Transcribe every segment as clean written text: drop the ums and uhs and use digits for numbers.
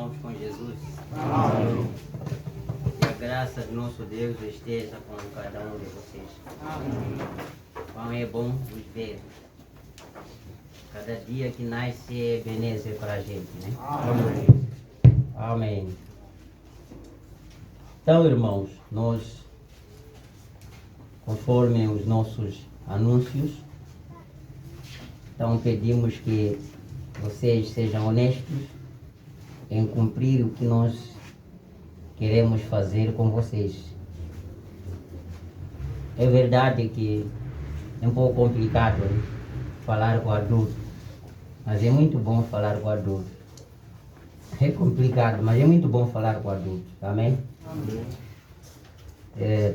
irmãos com Jesus. Amém. Que a graça do nosso Deus esteja com cada um de vocês. Amém. Como é bom vos ver. Cada dia que nasce é benesse para a gente, né? Amém. Amém. Então, irmãos, nós, conforme os nossos anúncios, então pedimos que vocês sejam honestos em cumprir o que nós queremos fazer com vocês. É verdade que é um pouco complicado, né, falar com adulto, mas é muito bom falar com adulto. É complicado, mas é muito bom falar com adulto. Amém? Amém.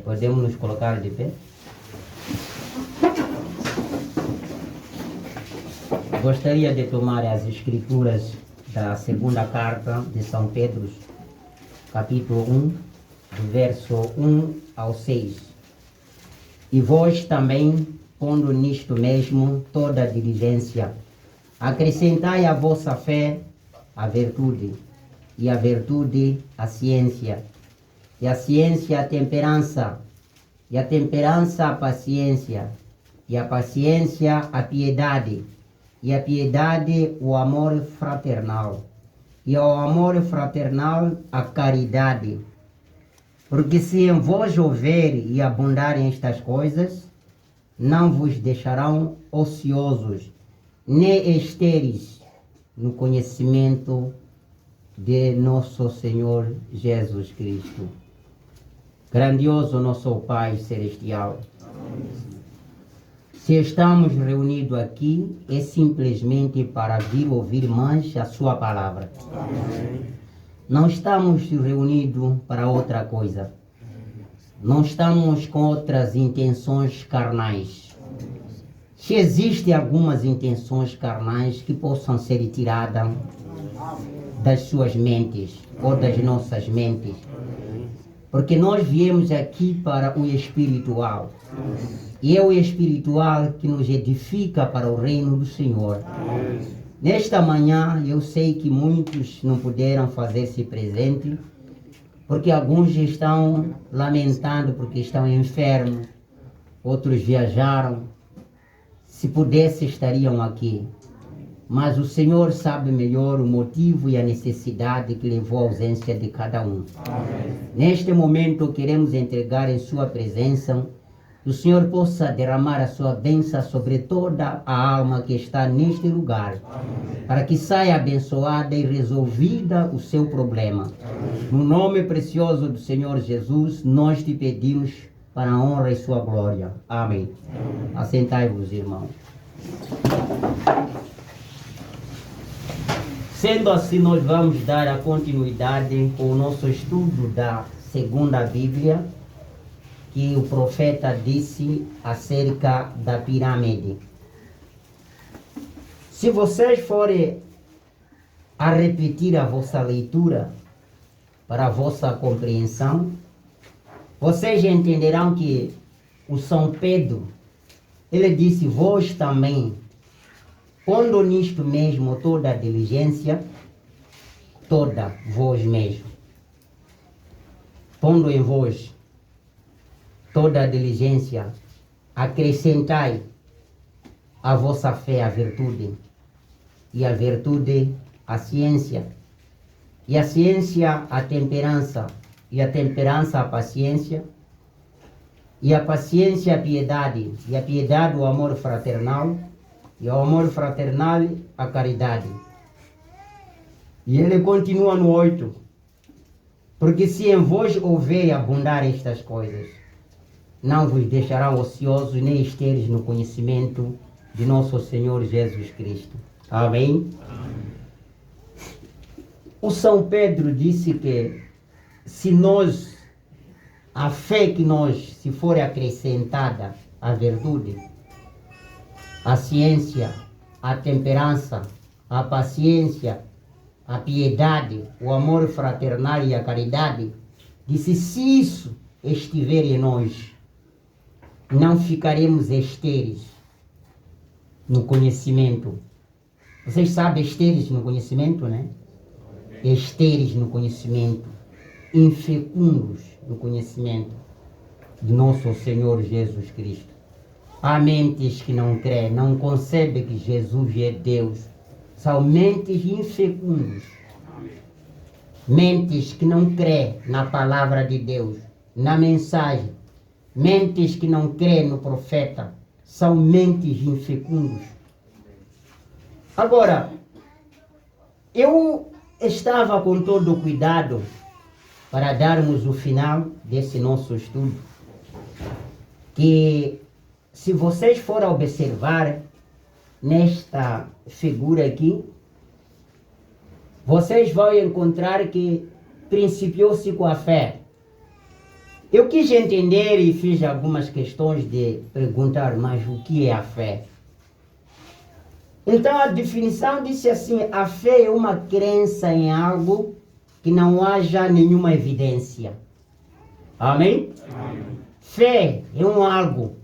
Podemos nos colocar de pé? Gostaria de tomar as escrituras da segunda carta de São Pedro, capítulo 1, do verso 1 ao 6. E vós também, pondo nisto mesmo toda a diligência, acrescentai à vossa fé a virtude, e a virtude a ciência, e a ciência a temperança, e a temperança a paciência, e a paciência a piedade, e a piedade o amor fraternal, e ao amor fraternal a caridade. Porque se em vós houver e abundarem estas coisas, não vos deixarão ociosos, nem estéreis no conhecimento de nosso Senhor Jesus Cristo. Grandioso nosso Pai Celestial, se estamos reunidos aqui, é simplesmente para vir ouvir mais a sua palavra. Amém. Não estamos reunidos para outra coisa. Não estamos com outras intenções carnais. Se existem algumas intenções carnais que possam ser tiradas das suas mentes ou das nossas mentes, porque nós viemos aqui para o espiritual. E é o espiritual que nos edifica para o reino do Senhor. Nesta manhã, eu sei que muitos não puderam fazer-se presente, porque alguns estão lamentando porque estão enfermos, outros viajaram. Se pudesse, estariam aqui. Mas o Senhor sabe melhor o motivo e a necessidade que levou à ausência de cada um. Amém. Neste momento, queremos entregar em sua presença, que o Senhor possa derramar a sua bênção sobre toda a alma que está neste lugar. Amém. Para que saia abençoada e resolvida o seu problema. Amém. No nome precioso do Senhor Jesus, nós te pedimos para a honra e sua glória. Amém. Amém. Assentai-vos, irmãos. Sendo assim, nós vamos dar a continuidade com o nosso estudo da segunda Bíblia, que o profeta disse acerca da pirâmide. Se vocês forem a repetir a vossa leitura para a vossa compreensão, vocês entenderão que o São Pedro, ele disse: vós também, pondo nisto mesmo toda a diligência, toda vós mesmo, pondo em vós toda a diligência, acrescentai à vossa fé a virtude, e a virtude a ciência, e a ciência a temperança, e a temperança a paciência, e a paciência a piedade, e a piedade o amor fraternal, e ao amor fraternal a caridade. E ele continua no 8. Porque se em vós houver abundar estas coisas, não vos deixarão ociosos nem estéreis no conhecimento de nosso Senhor Jesus Cristo. Amém? Amém. O São Pedro disse que se nós, a fé que nós, se for acrescentada à virtude, a ciência, a temperança, a paciência, a piedade, o amor fraternal e a caridade, disse: se isso estiver em nós, não ficaremos estéreis no conhecimento. Vocês sabem estéreis no conhecimento, né? estéreis no conhecimento, infecundos no conhecimento de nosso Senhor Jesus Cristo. Há mentes que não creem, não concebem que Jesus é Deus. São mentes infecundos. Mentes que não creem na palavra de Deus, na mensagem. Mentes que não creem no profeta. São mentes infecundos. Agora, eu estava com todo o cuidado para darmos o final desse nosso estudo, que se vocês forem observar nesta figura aqui, vocês vão encontrar que principiou-se com a fé. Eu quis entender e fiz algumas questões de perguntar, mas o que é a fé? Então a definição disse assim: a fé é uma crença em algo que não haja nenhuma evidência. Amém? Amém. Fé é um algo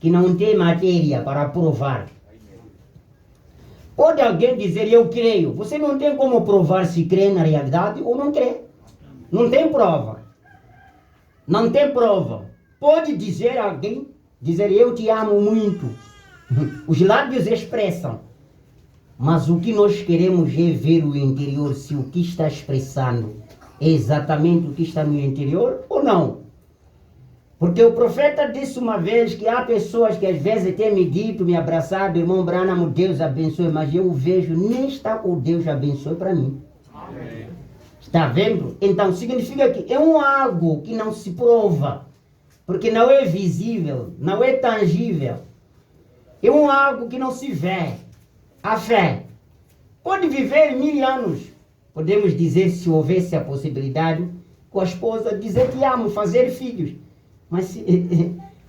que não tem matéria para provar. Pode alguém dizer, eu creio. Você não tem como provar se crê na realidade ou não crê. Não tem prova. Não tem prova. Pode dizer alguém, dizer, eu te amo muito. Os lábios expressam. Mas o que nós queremos é ver o interior, se o que está expressando é exatamente o que está no interior ou não. Porque o profeta disse uma vez que há pessoas que às vezes têm me dito, me abraçado, irmão Branham, Deus abençoe, mas eu vejo, nem está o Deus abençoe para mim. Amém. Está vendo? Então significa que é um algo que não se prova, porque não é visível, não é tangível. É um algo que não se vê. A fé pode viver 1000 anos. Podemos dizer, se houvesse a possibilidade, com a esposa, dizer que amo, fazer filhos. Mas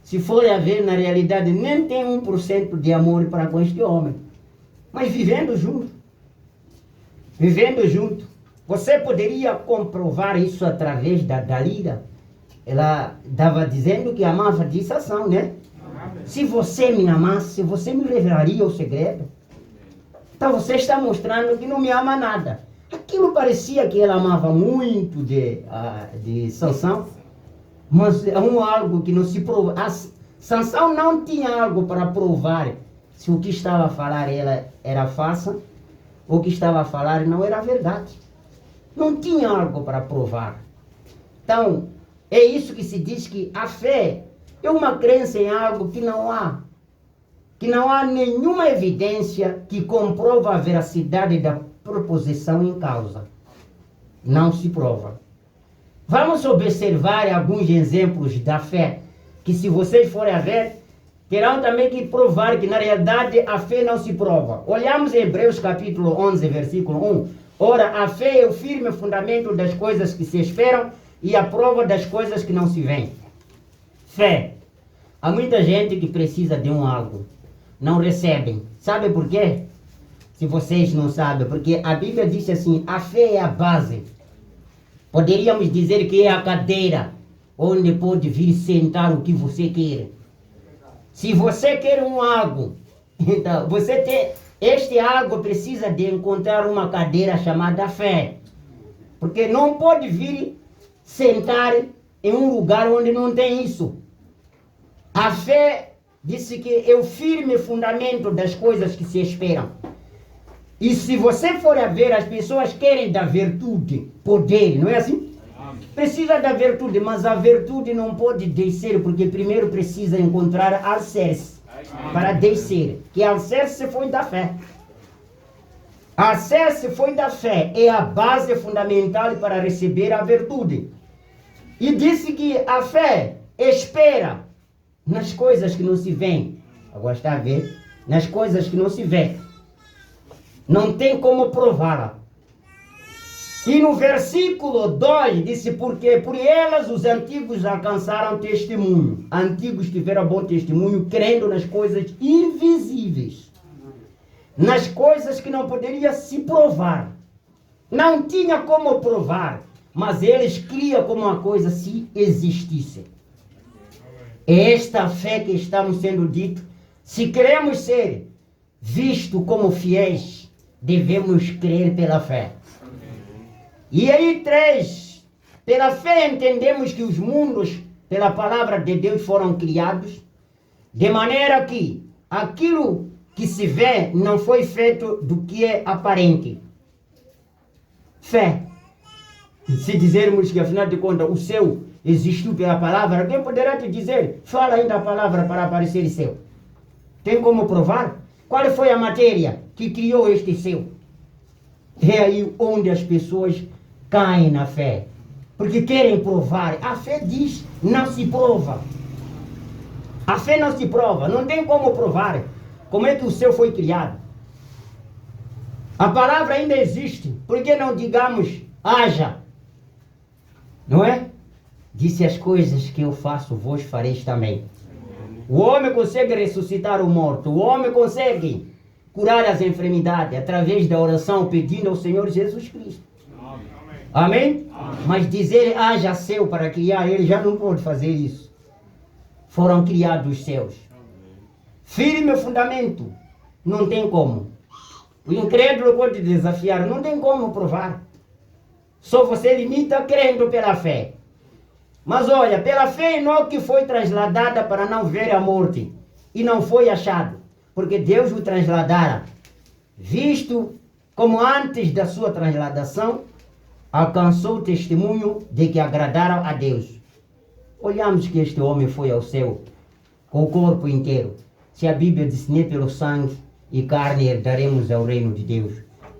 se for a ver, na realidade, nem tem 1% de amor para com este homem. Mas vivendo junto. Vivendo junto. Você poderia comprovar isso através da Dalila. Ela estava dizendo que amava de ação, né? Se você me amasse, você me revelaria o segredo. Então você está mostrando que não me ama nada. Aquilo parecia que ela amava muito de Sansão, mas é algo que não se prova. Sansão não tinha algo para provar se o que estava a falar ela era falsa ou o que estava a falar não era verdade. Não tinha algo para provar. Então, é isso que se diz que a fé é uma crença em algo que não há. Que não há nenhuma evidência que comprova a veracidade da proposição em causa. Não se prova. Vamos observar alguns exemplos da fé, que se vocês forem a ver, terão também que provar que na realidade a fé não se prova. Olhamos em Hebreus capítulo 11, versículo 1. Ora, a fé é o firme fundamento das coisas que se esperam e a prova das coisas que não se veem. Fé. Há muita gente que precisa de algo. Não recebem. Sabe por quê? Se vocês não sabem, porque a Bíblia diz assim, a fé é a base. Poderíamos dizer que é a cadeira onde pode vir sentar o que você quer. Se você quer algo, então você tem, este algo precisa de encontrar uma cadeira chamada fé. Porque não pode vir sentar em um lugar onde não tem isso. A fé disse que é o firme fundamento das coisas que se esperam. E se você for a ver, as pessoas querem da virtude, poder, não é assim? Precisa da virtude, mas a virtude não pode descer, porque primeiro precisa encontrar alicerce para descer. Que alicerce foi da fé. Alicerce foi da fé, é a base fundamental para receber a virtude. E disse que a fé espera nas coisas que não se veem. Agora está a ver? Nas coisas que não se veem. Não tem como prová-la. E no versículo 2 disse, porque por elas os antigos alcançaram testemunho. Antigos tiveram bom testemunho, crendo nas coisas invisíveis. Nas coisas que não poderia se provar. Não tinha como provar, mas eles criam como uma coisa se existisse. É esta fé que estamos sendo dito. Se queremos ser vistos como fiéis, devemos crer pela fé. E aí 3, pela fé entendemos que os mundos, pela palavra de Deus, foram criados, de maneira que aquilo que se vê não foi feito do que é aparente. Fé. Se dizermos que, afinal de contas, o céu existiu pela palavra, alguém poderá te dizer, fala ainda a palavra para aparecer céu. Tem como provar? Qual foi a matéria que criou este céu? É aí onde as pessoas caem na fé. Porque querem provar. A fé diz, não se prova. A fé não se prova, não tem como provar. Como é que o céu foi criado? A palavra ainda existe. Por que não digamos, haja? Não é? Disse, as coisas que eu faço, vós fareis também. O homem consegue ressuscitar o morto. O homem consegue curar as enfermidades através da oração, pedindo ao Senhor Jesus Cristo. Amém? Amém? Mas dizer, haja céu para criar, ele já não pode fazer isso. Foram criados os céus. Firme o fundamento. Não tem como. O incrédulo pode desafiar, não tem como provar. Só você limita crendo pela fé. Mas olha, pela fé Enoque foi trasladada para não ver a morte. E não foi achado, porque Deus o trasladara. Visto como antes da sua transladação, alcançou o testemunho de que agradaram a Deus. Olhamos que este homem foi ao céu com o corpo inteiro. Se a Bíblia diz, nem pelo sangue e carne herdaremos ao reino de Deus.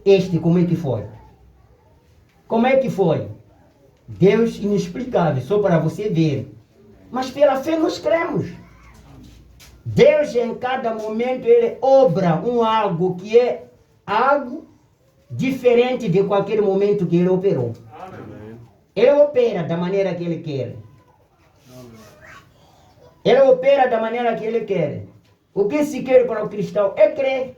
Este como é que foi? Como é que foi? Deus inexplicável, só para você ver. Mas pela fé nós cremos. Deus em cada momento ele obra algo que é algo diferente de qualquer momento que ele operou. Amém. Ele opera da maneira que ele quer. Ele opera da maneira que ele quer. O que se quer para o cristão é crer.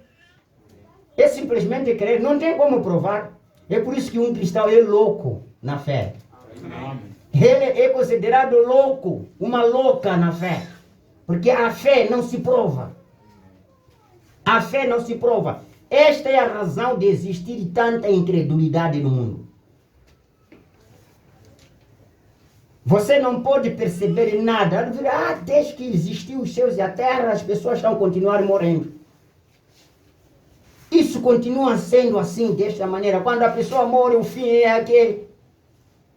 É simplesmente crer. Não tem como provar. É por isso que um cristão é louco na fé. Ele é considerado louco, uma louca na fé. Porque a fé não se prova. A fé não se prova. Esta é a razão de existir tanta incredulidade no mundo. Você não pode perceber nada. Desde que existiu os céus e a terra, as pessoas estão continuando morrendo. Isso continua sendo assim, desta maneira. Quando a pessoa morre, o fim é aquele.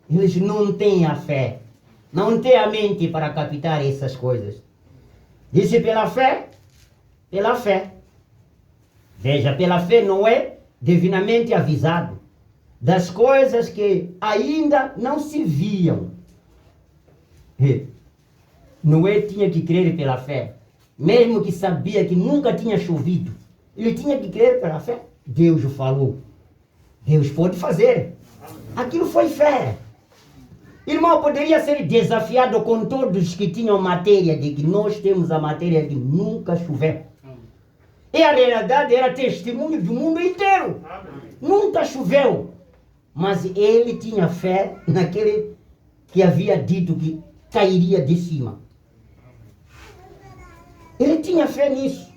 Eles não têm a fé. Não têm a mente para captar essas coisas. Disse pela fé? Pela fé. Veja, pela fé Noé, divinamente avisado das coisas que ainda não se viam. Noé tinha que crer pela fé. Mesmo que sabia que nunca tinha chovido. Ele tinha que crer pela fé. Deus o falou. Deus pode fazer. Aquilo foi fé. Irmão, poderia ser desafiado com todos que tinham matéria, de que nós temos a matéria de nunca chover. E a realidade era testemunho do mundo inteiro. Nunca choveu. Mas ele tinha fé naquele que havia dito que cairia de cima. Ele tinha fé nisso.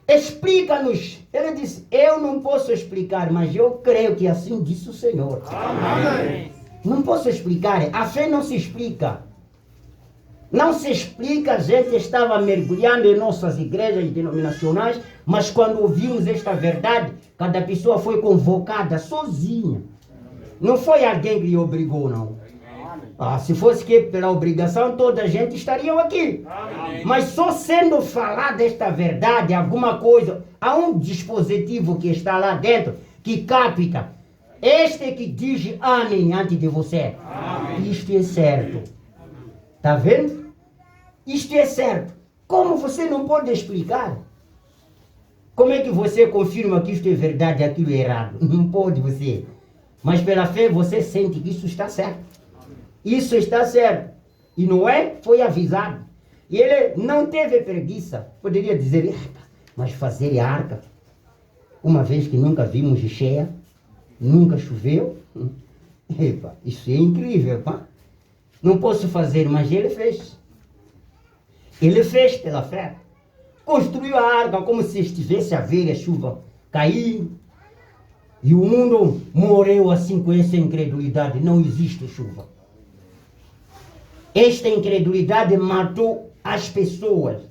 Explica-nos. Ele disse, eu não posso explicar, mas eu creio que assim disse o Senhor. Amém. Não posso explicar. A fé não se explica. Não se explica. A gente estava mergulhando em nossas igrejas denominacionais, mas quando ouvimos esta verdade, cada pessoa foi convocada sozinha. Não foi alguém que lhe obrigou, não. Se fosse que pela obrigação, toda a gente estaria aqui. Amém. Mas só sendo falada esta verdade, alguma coisa, há um dispositivo que está lá dentro, que capta. Este que diz amém antes de você. Amém. Isto é certo. Está vendo? Isto é certo. Como você não pode explicar? Como é que você confirma que isto é verdade e aquilo é errado? Não pode você. Mas pela fé você sente que isso está certo. Isso está certo. E Noé foi avisado. E ele não teve preguiça. Poderia dizer, mas fazer a arca, uma vez que nunca vimos de cheia, nunca choveu. Epa, isso é incrível, pá. Não posso fazer, mas ele fez. Ele fez pela fé. Construiu a arca como se estivesse a ver a chuva caindo. E o mundo morreu assim com essa incredulidade. Não existe chuva. Esta incredulidade matou as pessoas.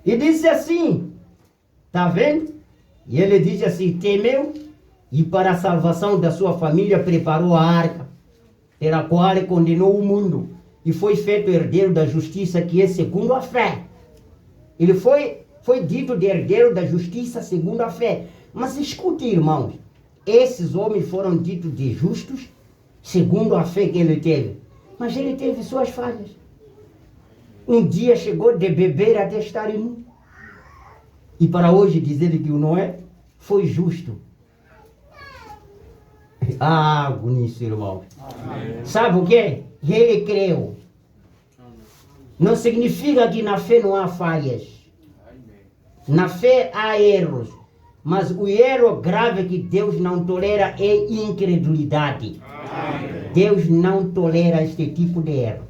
E disse assim, está vendo? E ele diz assim, temeu e para a salvação da sua família preparou a arca, pela qual ele condenou o mundo e foi feito herdeiro da justiça que é segundo a fé. Ele foi dito de herdeiro da justiça segundo a fé. Mas escute, irmãos, esses homens foram ditos de justos segundo a fé que ele teve. Mas ele teve suas falhas. Um dia chegou de beber até estar imundo. E para hoje dizer que o Noé foi justo. Ah, bonito, irmão. Amém. Sabe o quê? Ele creu. Não significa que na fé não há falhas. Na fé há erros. Mas o erro grave que Deus não tolera é incredulidade. Amém. Deus não tolera este tipo de erro.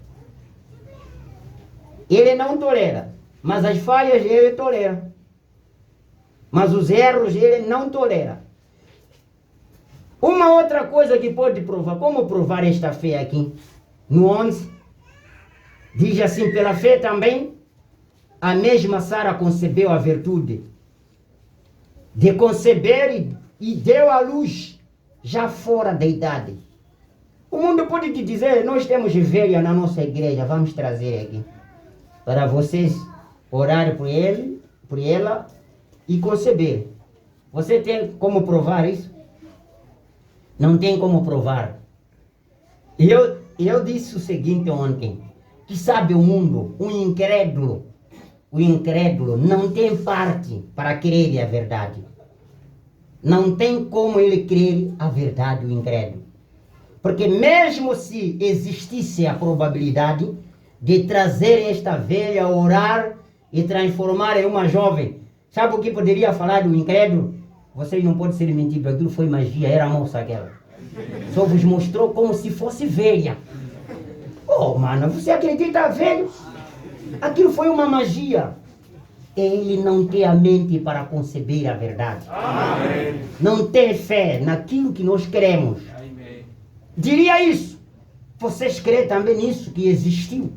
Ele não tolera. Mas as falhas ele tolera. Mas os erros ele não tolera. Uma outra coisa que pode provar. Como provar esta fé aqui? No 11. Diz assim, pela fé também, a mesma Sara concebeu a virtude de conceber e deu à luz já fora da idade. O mundo pode te dizer, nós temos velha na nossa igreja, vamos trazer aqui. Para vocês orarem por ela e conceber. Você tem como provar isso? Não tem como provar. Eu disse o seguinte ontem, que sabe o mundo, o incrédulo não tem parte para crer a verdade. Não tem como ele crer a verdade, o incrédulo. Porque mesmo se existisse a probabilidade de trazer esta velha a orar e transformar em uma jovem, sabe o que poderia falar do incrédulo? Vocês não podem ser mentidos, aquilo foi magia, era moça aquela. Só vos mostrou como se fosse velha. Oh, mano, você acredita, velho? Aquilo foi uma magia. Ele não tem a mente para conceber a verdade. Amém. Não tem fé naquilo que nós cremos. Amém. Diria isso. Vocês creem também nisso que existiu?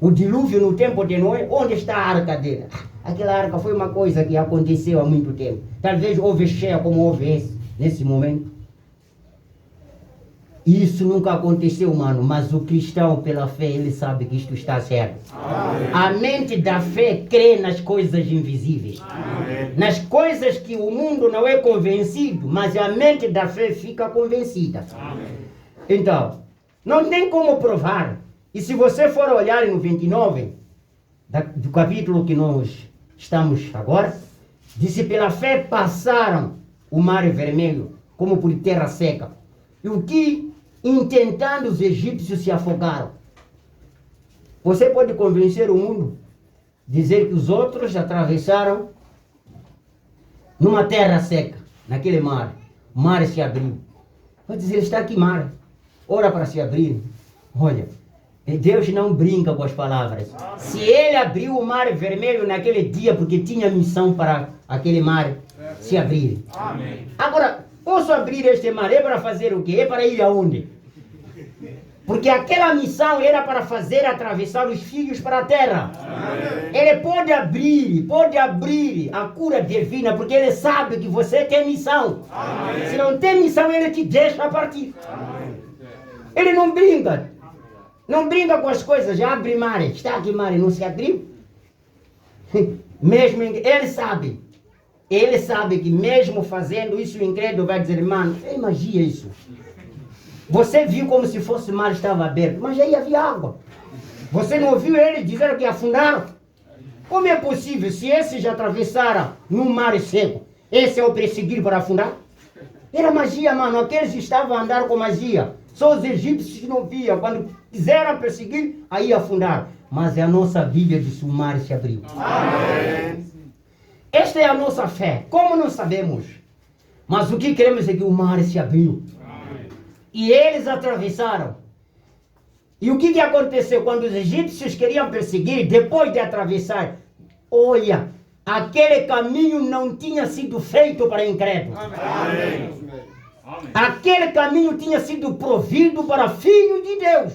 O dilúvio no tempo de Noé, onde está a arca dele? Aquela arca foi uma coisa que aconteceu há muito tempo. Talvez houve cheia como houve nesse momento. Isso nunca aconteceu, mano, mas o cristão, pela fé, ele sabe que isto está certo. Amém. A mente da fé crê nas coisas invisíveis. Amém. Nas coisas que o mundo não é convencido, mas a mente da fé fica convencida. Amém. Então, não tem como provar. E se você for olhar no 29, do capítulo que nós estamos agora, disse, pela fé passaram o mar vermelho, como por terra seca. E o que intentando os egípcios se afogaram. Você pode convencer o mundo, dizer que os outros atravessaram numa terra seca, naquele mar. O mar se abriu. Vai dizer, está aqui mar. Ora para se abrir. Olha, Deus não brinca com as palavras. Se ele abriu o mar vermelho naquele dia, porque tinha missão para aquele mar se abrir. Amém. Agora, posso abrir este mar, é para fazer o quê? É para ir aonde? Porque aquela missão era para fazer atravessar os filhos para a terra. Amém. Ele pode abrir a cura divina, porque ele sabe que você tem missão. Amém. Se não tem missão, ele te deixa partir. Amém. Ele não brinca. Não brinca com as coisas, já abre mar. Está aqui mar e não se abriu. Mesmo ele sabe. Ele sabe que mesmo fazendo isso, o incrédulo vai dizer, mano, é magia isso. Você viu como se fosse o mar estava aberto, mas aí havia água. Você não ouviu ele dizer que afundaram? Como é possível, se esses já atravessaram no mar seco, esse é o perseguir para afundar? Era magia, mano. Aqueles estavam a andar com magia. Só os egípcios não viam. Quando quiseram perseguir, aí afundaram. Mas a nossa Bíblia diz que o mar se abriu. Amém. Esta é a nossa fé. Como não sabemos? Mas o que queremos é que o mar se abriu. Amém. E eles atravessaram. E o que aconteceu? Quando os egípcios queriam perseguir, depois de atravessar, olha, aquele caminho não tinha sido feito para incrédulos. Amém. Aquele caminho tinha sido provido para filhos de Deus.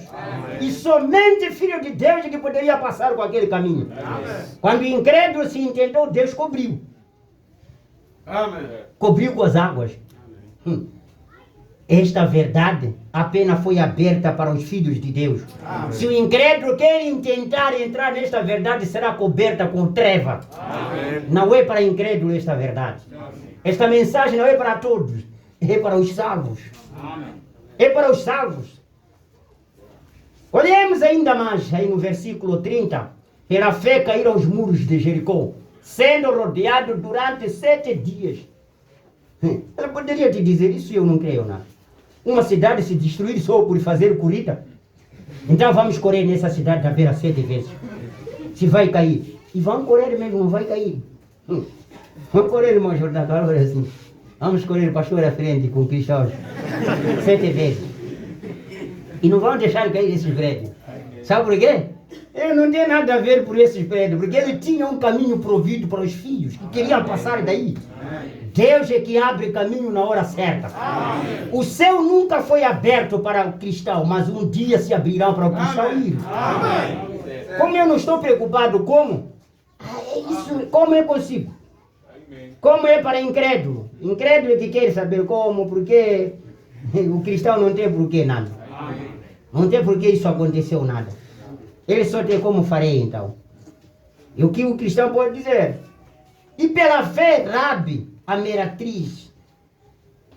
E somente filho de Deus é que poderia passar com aquele caminho. Quando o incrédulo se entendeu, Deus cobriu. Cobriu com as águas. Esta verdade apenas foi aberta para os filhos de Deus. Se o incrédulo quer tentar entrar nesta verdade, será coberta com treva. Não é para incrédulo esta verdade. Esta mensagem não é para todos. É para os salvos. É para os salvos. Olhemos ainda mais aí no versículo 30. Pela fé caíram os muros de Jericó, sendo rodeado durante 7 dias. Ela poderia te dizer isso e eu não creio nada. Uma cidade se destruir só por fazer corrida. Então vamos correr nessa cidade a ver 7 vezes. Se vai cair. E vamos correr mesmo, não vai cair. Vamos correr, irmão Jordão, agora assim. Vamos correr pastor à frente com cristãos 7 vezes. E não vão deixar cair esses prédios. Sabe por quê? Ele não tem nada a ver por esses prédios, porque ele tinha um caminho provido para os filhos que queriam passar daí. Deus é que abre caminho na hora certa. O céu nunca foi aberto para o cristão, mas um dia se abrirá para o cristão ir. Como eu não estou preocupado como? Como é consigo? Como é para incrédulo? Incrédulo é que quer saber como, porque o cristão não tem porquê nada. Não tem porquê isso aconteceu nada. Ele só tem como farei então. E o que o cristão pode dizer? E pela fé, Rabi, a meretriz,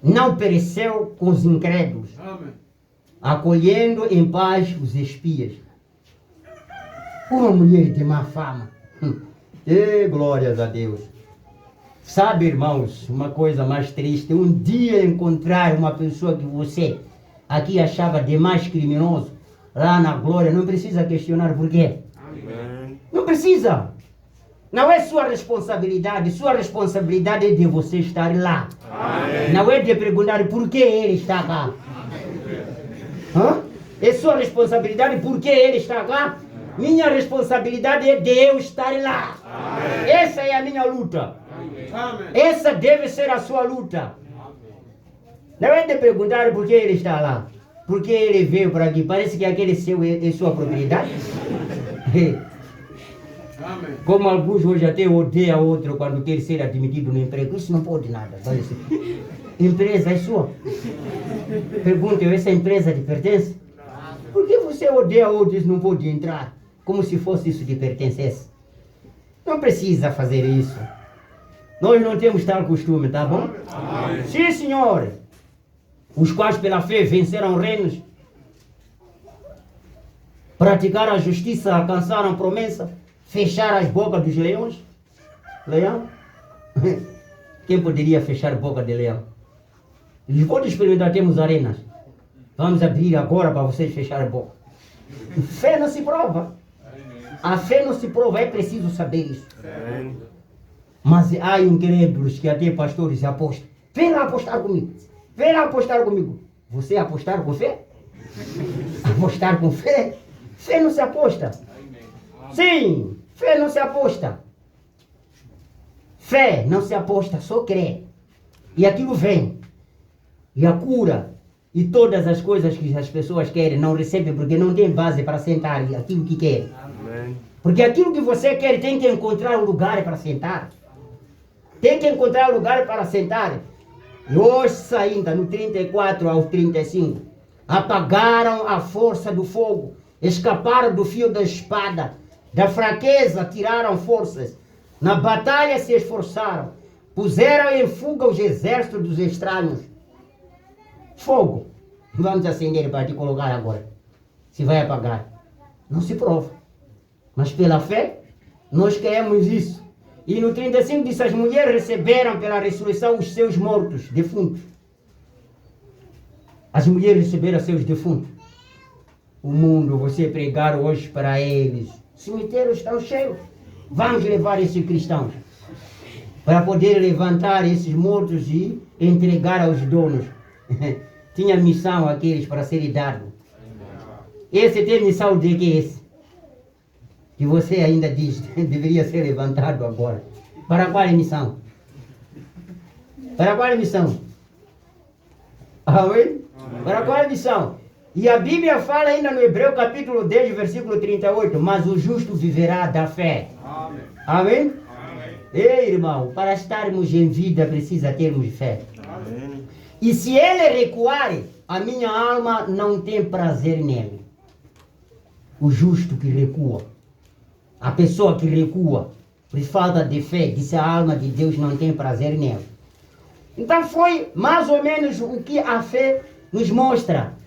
não pereceu com os incrédulos, acolhendo em paz os espias. Uma mulher de má fama. E glórias a Deus. Sabe, irmãos, uma coisa mais triste, um dia encontrar uma pessoa que você aqui achava demais criminoso, lá na glória, não precisa questionar por quê. Não precisa. Não é sua responsabilidade é de você estar lá. Não é de perguntar por que ele está cá. É sua responsabilidade por que ele está cá. Minha responsabilidade é de eu estar lá. Essa é a minha luta. Essa deve ser a sua luta. Não é de perguntar por que ele está lá. Por que ele veio para aqui. Parece que aquele seu é sua propriedade. Como alguns hoje até odeiam outro quando quer ser admitido no emprego. Isso não pode nada. Empresa é sua. Pergunta, essa empresa te pertence? Por que você odeia outros e não pode entrar? Como se fosse isso que pertencesse. Não precisa fazer isso. Nós não temos tal costume, tá bom? Sim, senhor. Os quais pela fé venceram reinos, praticaram a justiça, alcançaram promessa, fecharam as bocas dos leões. Leão? Quem poderia fechar a boca de leão? Eles podem experimentar, temos arenas. Vamos abrir agora para vocês fechar a boca. Fé não se prova. A fé não se prova, é preciso saber isso. Mas há incrédulos que até pastores apostam. Vem lá apostar comigo. Vem lá apostar comigo. Você apostar com fé? Apostar com fé? Fé não se aposta. Sim, fé não se aposta. Fé não se aposta, só crê. E aquilo vem. E a cura e todas as coisas que as pessoas querem não recebem porque não tem base para sentar aquilo que querem. Porque aquilo que você quer tem que encontrar um lugar para sentar. Tem que encontrar um lugar para sentar. E hoje ainda, no 34 ao 35, apagaram a força do fogo, escaparam do fio da espada, da fraqueza tiraram forças, na batalha se esforçaram, puseram em fuga os exércitos dos estranhos. Fogo. Vamos acender para te colocar agora. Se vai apagar. Não se prova. Mas pela fé, nós queremos isso. E no 35 diz, as mulheres receberam pela ressurreição os seus mortos, defuntos. As mulheres receberam seus defuntos. O mundo, você pregar hoje para eles. Cemitérios estão cheios. Vamos levar esses cristãos para poder levantar esses mortos e entregar aos donos. Tinha missão aqueles para serem dados. Esse tem missão de que esse? Que você ainda diz, deveria ser levantado agora. Para qual missão? Para qual missão? Amém? Para qual missão? E a Bíblia fala ainda no Hebreu capítulo 10, versículo 38, mas o justo viverá da fé. Amém. Amém? Amém. Ei, irmão, para estarmos em vida precisa termos fé. Amém. E se ele recuar, a minha alma não tem prazer nele. O justo que recua, a pessoa que recua por falta de fé, disse a alma de Deus não tem prazer nele. Então foi mais ou menos o que a fé nos mostra.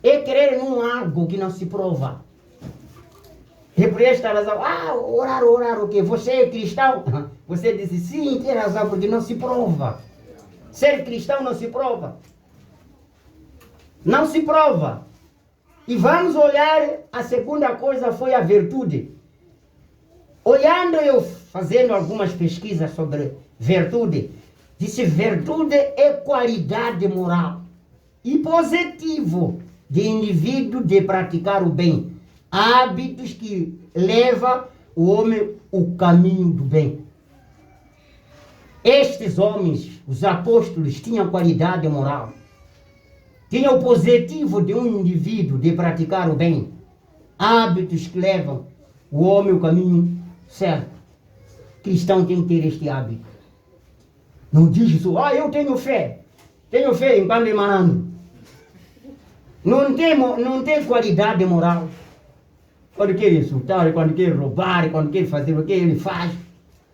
É crer num algo que não se prova. E por esta razão, orar o quê? Você é cristão? Você disse, sim, tem razão, porque não se prova. Ser cristão não se prova. Não se prova. E vamos olhar, a segunda coisa foi a virtude. Olhando, eu fazendo algumas pesquisas sobre virtude, disse, virtude é qualidade moral e positivo de indivíduo de praticar o bem. Hábitos que levam o homem o caminho do bem. Estes homens, os apóstolos, tinham qualidade moral. Tinham o positivo de um indivíduo de praticar o bem. Hábitos que levam o homem o caminho certo. Cristão tem que ter este hábito. Não diz só, eu tenho fé. Tenho fé em quando emanando. Não tem qualidade moral. Quando quer insultar, quando quer roubar, quando quer fazer o que ele faz.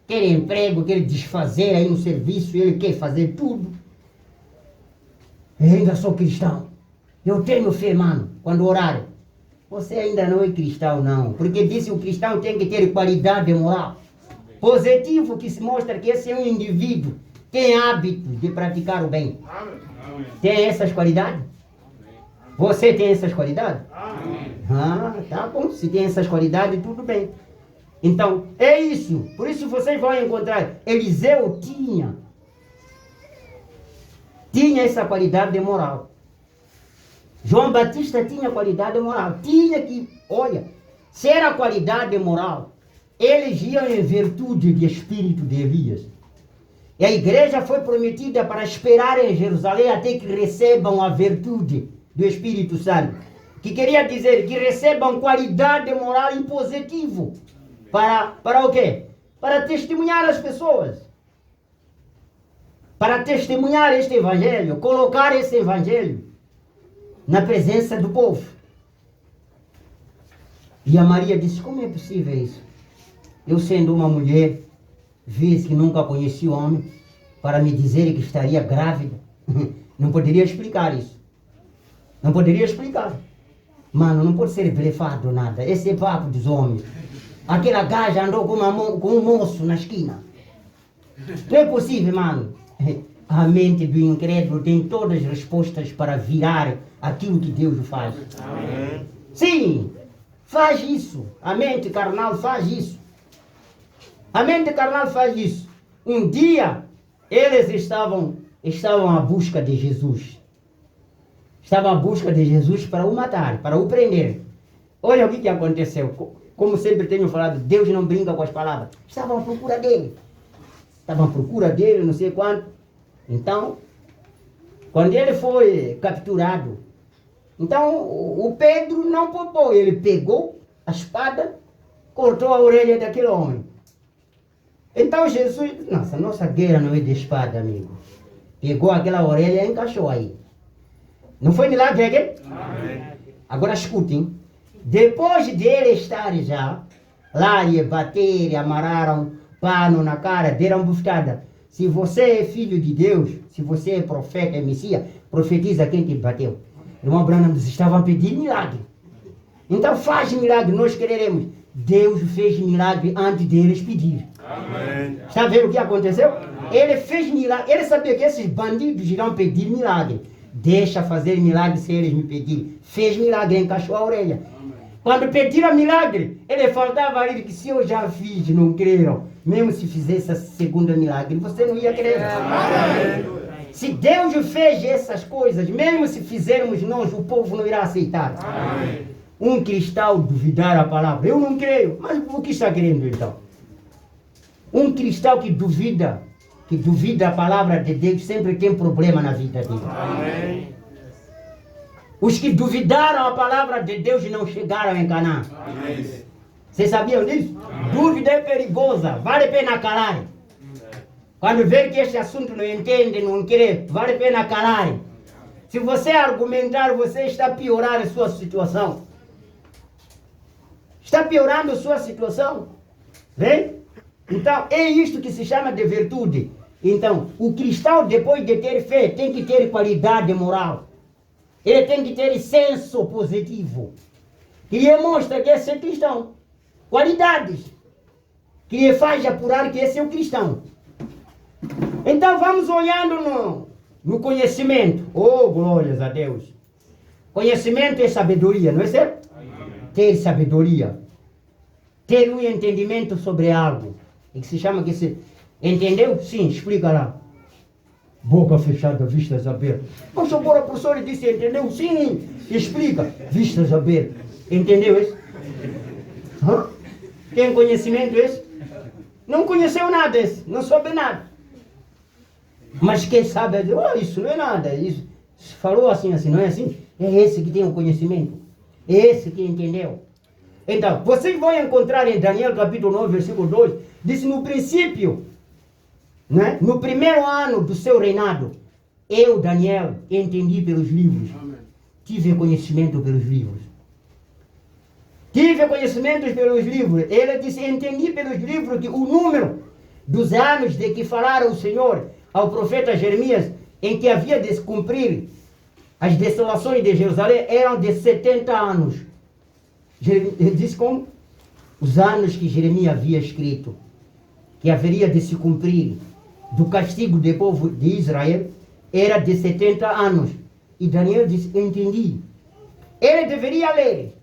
Quer emprego, quer desfazer aí no serviço, ele quer fazer tudo. Eu ainda sou cristão. Eu tenho fé, mano, quando orar. Você ainda não é cristão, não. Porque disse o cristão tem que ter qualidade moral. Positivo que se mostra que esse é um indivíduo que tem hábito de praticar o bem. Amém. Tem essas qualidades? Você tem essas qualidades? Amém. Tá bom. Se tem essas qualidades, tudo bem. Então, é isso. Por isso vocês vão encontrar. Eliseu tinha essa qualidade moral. João Batista tinha qualidade moral. Tinha que, olha, se era qualidade moral, eles iam em virtude de espírito de Elias. E a igreja foi prometida para esperar em Jerusalém até que recebam a virtude do Espírito Santo. Que queria dizer que recebam qualidade moral e positivo. Para o quê? Para testemunhar as pessoas. Para testemunhar este evangelho, colocar esse evangelho na presença do povo. E a Maria disse, como é possível isso? Eu sendo uma mulher, vez que nunca conheci o homem, para me dizer que estaria grávida, não poderia explicar isso. Não poderia explicar. Mano, não pode ser blefado nada. Esse é papo dos homens. Aquela gaja andou com um moço na esquina. Não é possível, mano. A mente do incrédulo tem todas as respostas para virar aquilo que Deus faz. Amém. Sim, faz isso. A mente carnal faz isso. A mente carnal faz isso. Um dia, eles estavam à busca de Jesus. Estavam à busca de Jesus para o matar, para o prender. Olha o que aconteceu. Como sempre tenho falado, Deus não brinca com as palavras. Estavam à procura dele. Estavam à procura dele, não sei quanto. Então, quando ele foi capturado, então o Pedro não poupou. Ele pegou a espada, cortou a orelha daquele homem. Então Jesus, nossa guerra não é de espada, amigo. Pegou aquela orelha e encaixou aí. Não foi milagre aquele? Amém. Agora escutem. Depois dele estar já lá e bater, amarraram pano na cara, deram bufetada. Se você é filho de Deus, se você é profeta, é Messias, profetiza quem te bateu. Irmão Branham, eles estavam a pedir milagre. Então faz milagre, nós queremos. Deus fez milagre antes deles pedir. Amém. Está vendo o que aconteceu? Ele fez milagre. Ele sabia que esses bandidos irão pedir milagre. Deixa fazer milagre se eles me pedirem. Fez milagre, encaixou a orelha. Quando pediram milagre, ele faltava ali que se eu já fiz, não creram. Mesmo se fizesse a segunda milagre, você não ia crer. Amém. Se Deus fez essas coisas, mesmo se fizermos nós, o povo não irá aceitar. Amém. Um cristão duvidar a palavra, eu não creio. Mas o que está querendo então? Um cristão que duvida a palavra de Deus, sempre tem problema na vida dele. Amém. Os que duvidaram a palavra de Deus não chegaram em Canaã. Amém. Vocês sabiam disso? Dúvida é perigosa, vale a pena calar. Quando vê que este assunto não entende, não quer, vale a pena calar. Se você argumentar, você está piorando a sua situação. Está piorando a sua situação. Vem? Então, é isto que se chama de virtude. Então, o cristão, depois de ter fé, tem que ter qualidade moral. Ele tem que ter senso positivo. Que lhe mostra que esse é cristão. Qualidades. Que lhe faz apurar que esse é o cristão. Então, vamos olhando no conhecimento. Oh, glórias a Deus. Conhecimento é sabedoria, não é certo? Ter sabedoria. Ter um entendimento sobre algo. E que se chama que se... Entendeu? Sim, explica lá. Boca fechada, vistas abertas. Mas agora a professora disse, entendeu? Sim, explica. Vistas abertas. Entendeu isso? Hã? Tem conhecimento esse? Não conheceu nada esse, não soube nada. Mas quem sabe, isso não é nada. Isso falou assim, não é assim? É esse que tem o conhecimento. É esse que entendeu. Então, vocês vão encontrar em Daniel capítulo 9, versículo 2, diz no princípio, né? No primeiro ano do seu reinado, eu, Daniel, entendi pelos livros. Amém. Tive conhecimento pelos livros. Tive conhecimento pelos livros. Ele disse, entendi pelos livros que o número dos anos de que falaram o Senhor ao profeta Jeremias, em que havia de se cumprir as desolações de Jerusalém, eram de 70 anos. Ele disse como? Os anos que Jeremias havia escrito, que haveria de se cumprir do castigo do povo de Israel, era de 70 anos. E Daniel disse, entendi. Ele deveria ler,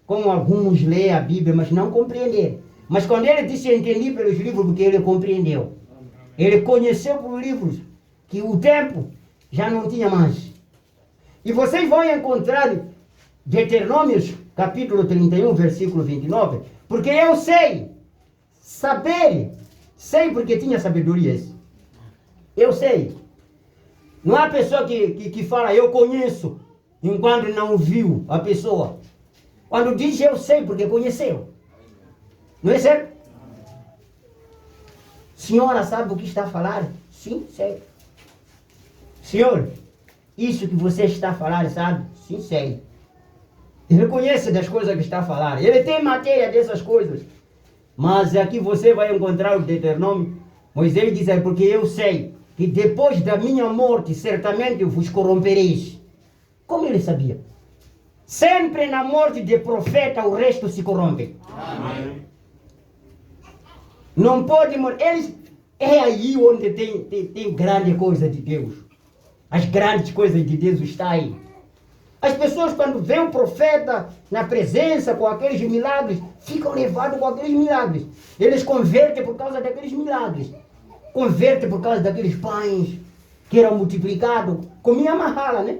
como alguns leem a Bíblia, mas não compreender. Mas quando ele disse, entendi pelos livros, porque ele compreendeu. Ele conheceu por livros que o tempo já não tinha mais. E vocês vão encontrar Deuteronômios, capítulo 31, versículo 29, porque eu sei, sei porque tinha sabedoria. Eu sei. Não há pessoa que fala, eu conheço, enquanto não viu a pessoa. Quando diz, eu sei, porque conheceu. Não é certo? Senhora, sabe o que está a falar? Sim, sei. Senhor, isso que você está a falar, sabe? Sim, sei. Ele conhece das coisas que está a falar. Ele tem matéria dessas coisas. Mas aqui você vai encontrar o Deuteronômio. Moisés diz, porque eu sei que depois da minha morte, certamente vos corrompereis. Como ele sabia? Sempre na morte de profeta, o resto se corrompe. Amém. Não pode morrer. É aí onde tem grande coisa de Deus. As grandes coisas de Deus estão aí. As pessoas, quando veem o profeta na presença, com aqueles milagres, ficam levados com aqueles milagres. Eles convertem por causa daqueles milagres. Convertem por causa daqueles pães que eram multiplicados. Comia marrala, né?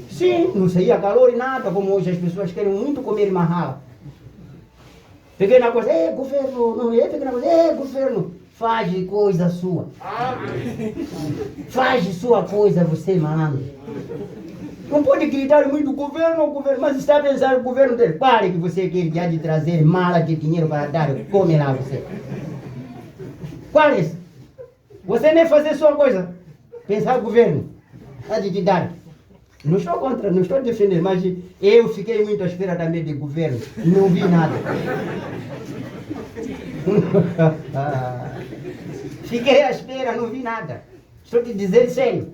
Sim, não saía calor e nada, como hoje as pessoas querem muito comer marrala. Peguei na coisa, governo, não é? Peguei na coisa, governo, faz coisa sua. Faz sua coisa, você, malandro. Não pode gritar muito governo, mas está pensando no governo dele. Pare que você quer já de trazer mala de dinheiro para dar, come lá você. Qual é isso? Você nem fazer sua coisa. Pensar no governo. Há de te dar. Não estou contra, não estou defendendo, mas eu fiquei muito à espera também de governo. Não vi nada. Fiquei à espera, não vi nada. Estou te dizendo sério.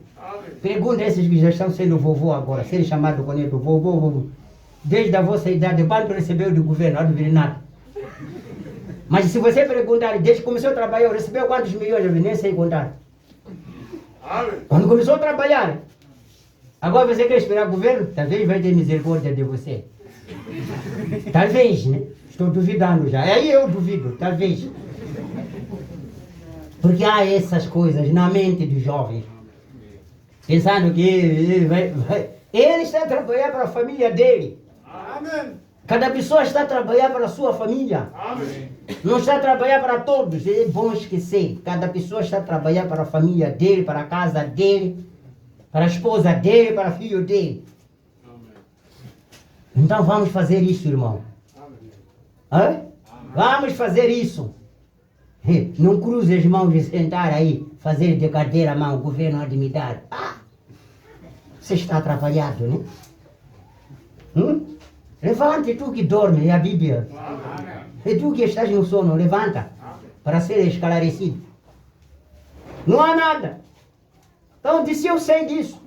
Pergunta a esses que já estão sendo vovô agora, serem chamados com ele, vovô. Desde a vossa idade, quanto recebeu do governo? Não vi nada. Mas se você perguntar, desde que começou a trabalhar, recebeu quantos milhões? Eu nem sei contar. Quando começou a trabalhar, agora você quer esperar o governo? Talvez vai ter misericórdia de você. Talvez, né? Estou duvidando já. Aí eu duvido, talvez. Porque há essas coisas na mente dos jovens. Pensando que ele está a trabalhar para a família dele. Amém. Cada pessoa está a trabalhar para a sua família. Amém. Não está a trabalhar para todos. É bom esquecer. Cada pessoa está a trabalhar para a família dele, para a casa dele, para a esposa dele, para o filho dele. Então vamos fazer isso, irmão. Hã? Vamos fazer isso. Não cruze as mãos e sentar aí, fazer de cadeira a mão, o governo há de me dar. Você está atrapalhado, né? Levante, tu que dorme, é a Bíblia. E tu que estás no sono, levanta, para ser esclarecido. Não há nada. Então disse, eu sei disso,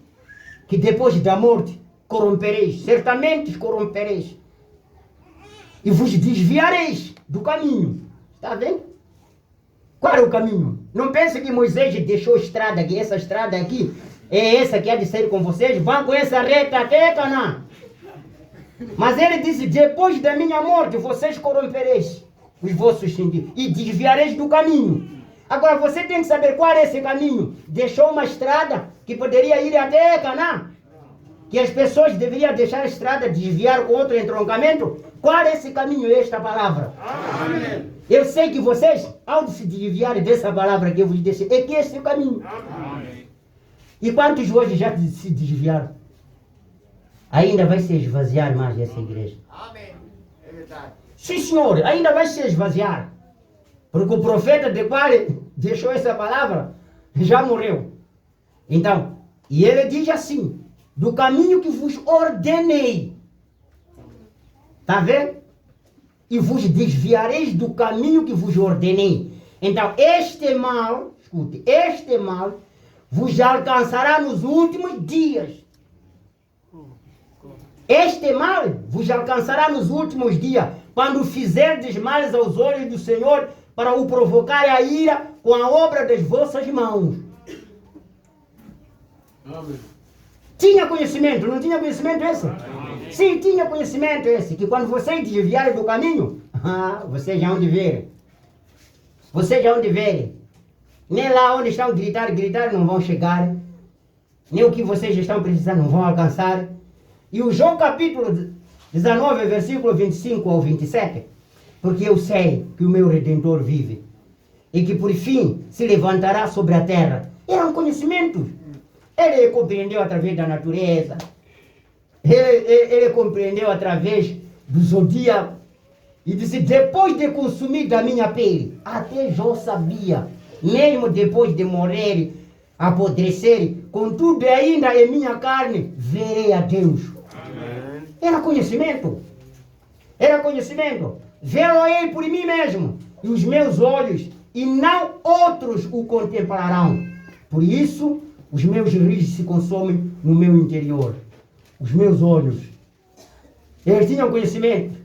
que depois da morte corrompereis, certamente corrompereis, e vos desviareis do caminho. Está vendo? Qual é o caminho? Não pense que Moisés deixou estrada aqui, essa estrada aqui é essa que há de sair com vocês, vão com essa reta até Canaã. Mas ele disse, depois da minha morte, vocês corrompereis os vossos sentidos e desviareis do caminho. Agora, você tem que saber qual é esse caminho. Deixou uma estrada que poderia ir até Canaã, que as pessoas deveriam deixar a estrada, desviar com outro entroncamento. Qual é esse caminho, esta palavra? Amém. Eu sei que vocês, ao se desviarem dessa palavra que eu vos disse, é que esse é o caminho. Amém. E quantos hoje já se desviaram? Ainda vai se esvaziar mais essa igreja. Amém. É verdade. Sim, senhor, ainda vai se esvaziar. Porque o profeta de qual deixou essa palavra já morreu. Então, e ele diz assim, do caminho que vos ordenei. Está vendo? E vos desviareis do caminho que vos ordenei. Então, este mal, escute, este mal vos alcançará nos últimos dias. Este mal vos alcançará nos últimos dias, quando fizerdes males aos olhos do Senhor, para o provocar a ira com a obra das vossas mãos. Amém. Tinha conhecimento, não tinha conhecimento esse? Amém. Sim, tinha conhecimento esse, que quando vocês desviarem do caminho, vocês já vão de ver. Vocês já vão de ver. Nem lá onde estão gritar, não vão chegar. Nem o que vocês estão precisando não vão alcançar. E o João capítulo 19, versículo 25 ao 27, porque eu sei que o meu Redentor vive, e que por fim se levantará sobre a terra. Eram conhecimentos. Ele compreendeu através da natureza, ele compreendeu através do zodíaco, e disse, depois de consumir da minha pele, até Jó sabia, mesmo depois de morrer, apodrecer, contudo ainda em minha carne, verei a Deus. Era conhecimento. Era conhecimento. Vê-lo-ei por mim mesmo, e os meus olhos, e não outros o contemplarão. Por isso, os meus rios se consomem no meu interior. Os meus olhos. Eles tinham conhecimento.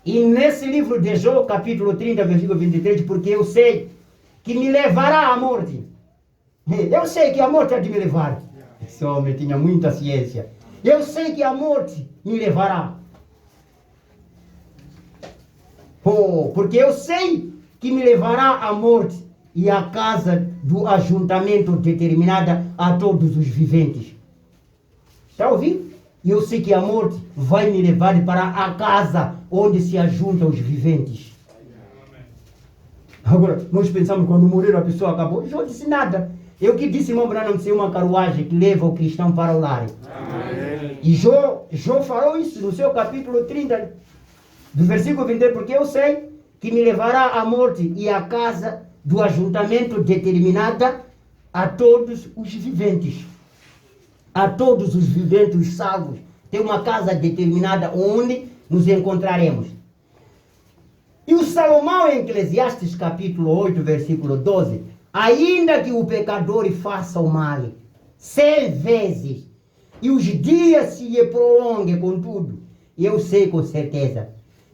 E nesse livro de Jó, capítulo 30, versículo 23, porque eu sei que me levará à morte. Eu sei que a morte há de me levar. Esse homem tinha muita ciência. Eu sei que a morte me levará. Porque eu sei que me levará à morte e à casa do ajuntamento determinada a todos os viventes. Está ouvindo? E eu sei que a morte vai me levar para a casa onde se ajuntam os viventes. Agora, nós pensamos quando morrer a pessoa acabou. Jó disse nada. Eu que disse, irmão Branham, ser uma carruagem que leva o cristão para o lar. Amém. E Jó falou isso no seu capítulo 30, do versículo 23, porque eu sei que me levará à morte e à casa do ajuntamento determinada a todos os viventes. A todos os viventes, os salvos. Tem uma casa determinada onde nos encontraremos. E o Salomão, em Eclesiastes capítulo 8, versículo 12, ainda que o pecador faça o mal 100 vezes, e os dias se lhe prolonguem, contudo, eu sei com certeza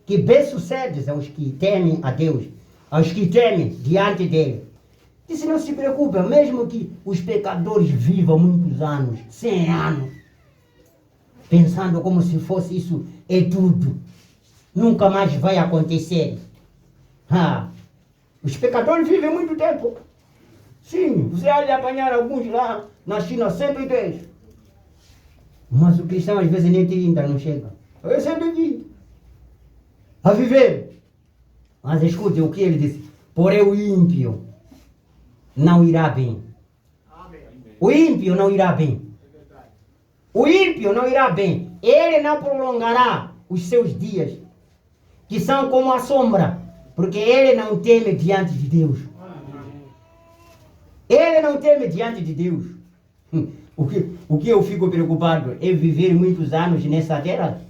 que bem sucede aos que temem a Deus, aos que temem diante dele. Disse, não se preocupe, mesmo que os pecadores vivam muitos anos, 100 anos, pensando como se fosse isso é tudo, nunca mais vai acontecer. Os pecadores vivem muito tempo. Sim, você há de apanhar alguns lá na China, 110. Mas o cristão às vezes nem 30 não chega. É 120. a viver. Mas escute o que ele disse. Porém o ímpio não irá bem. O ímpio não irá bem. O ímpio não irá bem. Ele não prolongará os seus dias, que são como a sombra, porque ele não teme diante de Deus. Ele não teme diante de Deus. O que eu fico preocupado é viver muitos anos nessa terra.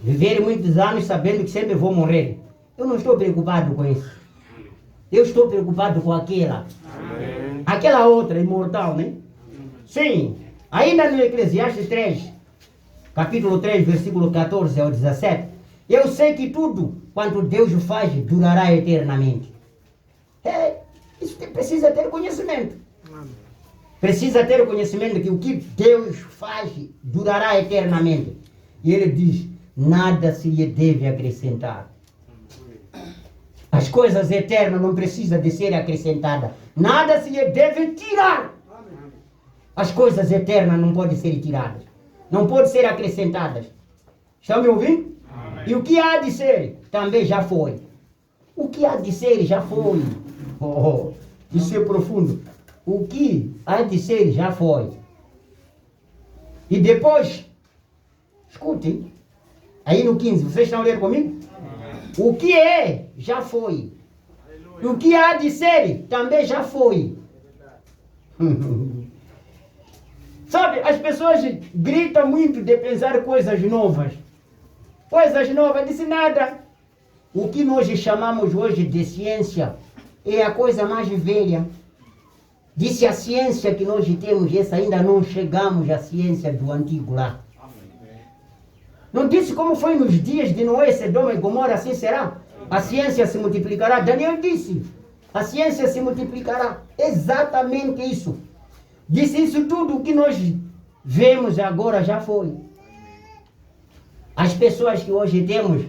Viver muitos anos sabendo que sempre vou morrer. Eu não estou preocupado com isso. Eu estou preocupado com aquela. Amém. Aquela outra, imortal, né? Sim. Ainda no Eclesiastes 3, capítulo 3, versículo 14 ao 17. Eu sei que tudo quanto Deus faz durará eternamente. Isso precisa ter conhecimento. Precisa ter o conhecimento que o que Deus faz durará eternamente. E ele diz, nada se lhe deve acrescentar. As coisas eternas não precisam de ser acrescentadas. Nada se lhe deve tirar. As coisas eternas não podem ser tiradas. Não podem ser acrescentadas. Estão me ouvindo? Amém. E o que há de ser também já foi. O que há de ser já foi. Isso é profundo. O que há de ser já foi. E depois, escutem, aí no 15, vocês estão lendo comigo? O que é, já foi. E o que há de ser, também já foi. Sabe, as pessoas gritam muito de pensar coisas novas. Coisas novas, disse nada. O que nós chamamos hoje de ciência é a coisa mais velha. Disse a ciência que nós temos, essa ainda não chegamos à ciência do antigo lá. Não disse como foi nos dias de Noé, Sodoma e Gomorra, assim será? A ciência se multiplicará. Daniel disse, a ciência se multiplicará. Exatamente isso. Disse isso tudo o que nós vemos agora já foi. As pessoas que hoje temos,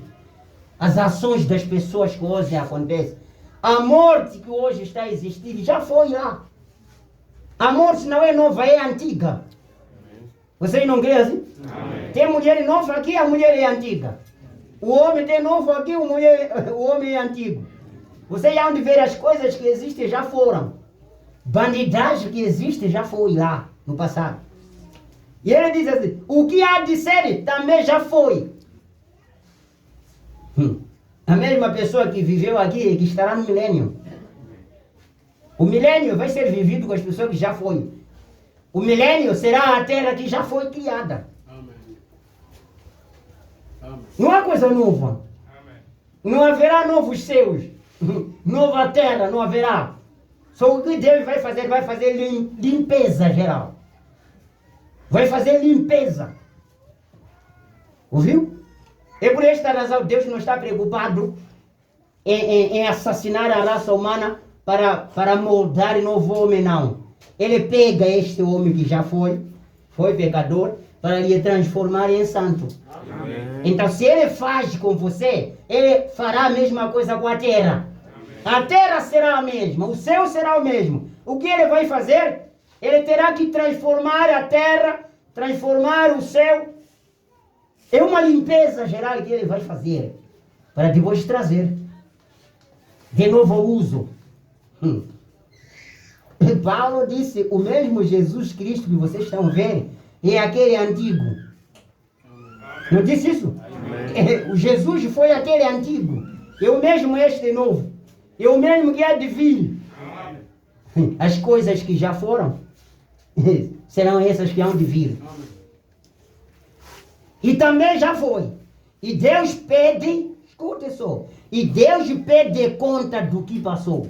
as ações das pessoas que hoje acontecem, a morte que hoje está a existir já foi lá. A morte não é nova, é antiga. Vocês não creem assim? Amém. Tem mulher nova aqui, a mulher é antiga. O homem tem novo aqui, o homem é antigo. Vocês hão de ver as coisas que existem já foram. Bandidagem que existe já foi lá, no passado. E ele diz assim, o que há de ser também já foi. A mesma pessoa que viveu aqui e que estará no milênio. O milênio vai ser vivido com as pessoas que já foi. O milênio será a terra que já foi criada. Não há coisa nova. Não haverá novos céus. Nova terra não haverá. Só o que Deus vai fazer limpeza geral. Vai fazer limpeza. Ouviu? É por esta razão Deus não está preocupado em assassinar a raça humana para moldar novo homem, não. Ele pega este homem que já foi pecador, para lhe transformar em santo. Amém. Então, se ele faz com você, ele fará a mesma coisa com a terra. A terra será a mesma, o céu será o mesmo. O que ele vai fazer? Ele terá que transformar a terra, transformar o céu. É uma limpeza geral que ele vai fazer, para depois trazer de novo ao uso. Paulo disse, o mesmo Jesus Cristo que vocês estão vendo, é aquele antigo. Não disse isso? O Jesus foi aquele antigo. É o mesmo este novo. É o mesmo que há de vir. As coisas que já foram, serão essas que hão de vir. E também já foi. E Deus pede, escute só, e Deus pede conta do que passou.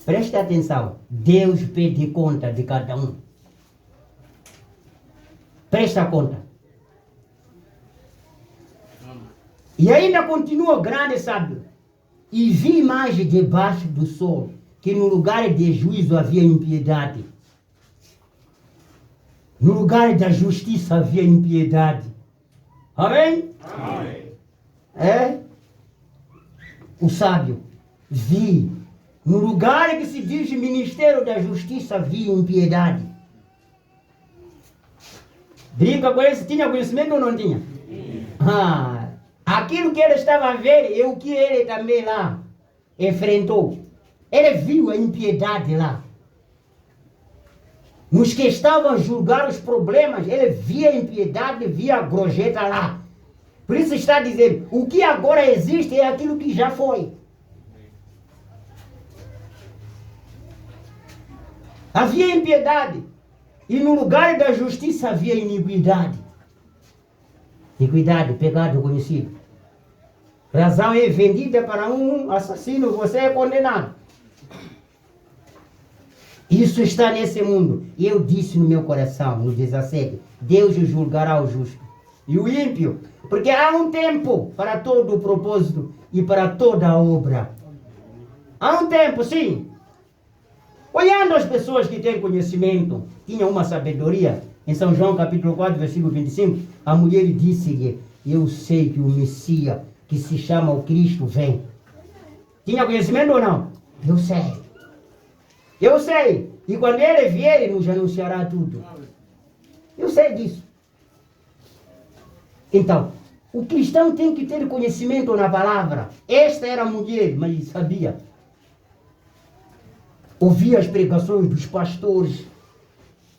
Preste atenção, Deus pede conta de cada um. Presta conta. E ainda continua o grande sábio. E vi mais debaixo do sol, que no lugar de juízo havia impiedade. No lugar da justiça havia impiedade. Amém? Amém. É? O sábio. Vi. No lugar que se diz Ministério da Justiça havia impiedade. Brinca com isso. Tinha conhecimento ou não tinha? Aquilo que ele estava a ver é o que ele também lá enfrentou. Ele viu a impiedade lá. Nos que estavam a julgar os problemas, ele via a impiedade, via a gorjeta lá. Por isso está dizendo, o que agora existe é aquilo que já foi. Havia impiedade. E no lugar da justiça havia iniquidade. Iniquidade, pecado conhecido. Razão é vendida para um assassino, você é condenado. Isso está nesse mundo. E eu disse no meu coração, no 17, Deus julgará o justo e o ímpio, porque há um tempo para todo o propósito e para toda a obra. Há um tempo, sim. Olhando as pessoas que têm conhecimento, tinham uma sabedoria. Em São João capítulo 4, versículo 25, a mulher disse-lhe, eu sei que o Messias, que se chama o Cristo, vem. Tinha conhecimento ou não? Eu sei. Eu sei. E quando ele vier, ele nos anunciará tudo. Eu sei disso. Então, o cristão tem que ter conhecimento na palavra. Esta era a mulher, mas sabia. Ouvia as pregações dos pastores.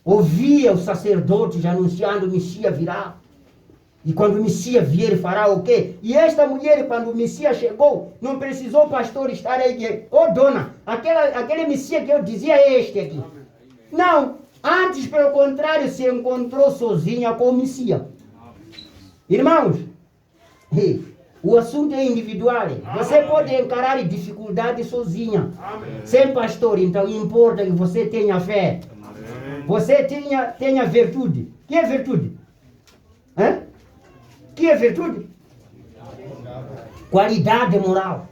Ouvia os sacerdotes anunciando o Messias virá. E quando o Messias vier, fará o quê? E esta mulher, quando o Messias chegou, não precisou o pastor estar aí. Ô dona, aquele Messias que eu dizia é este aqui. Não. Antes, pelo contrário, se encontrou sozinha com o Messias. Irmãos, o assunto é individual. Você pode encarar dificuldade sozinha. Sem pastor, então importa que você tenha fé. Você tenha virtude. O que é virtude? Hã? O que é virtude? Qualidade moral.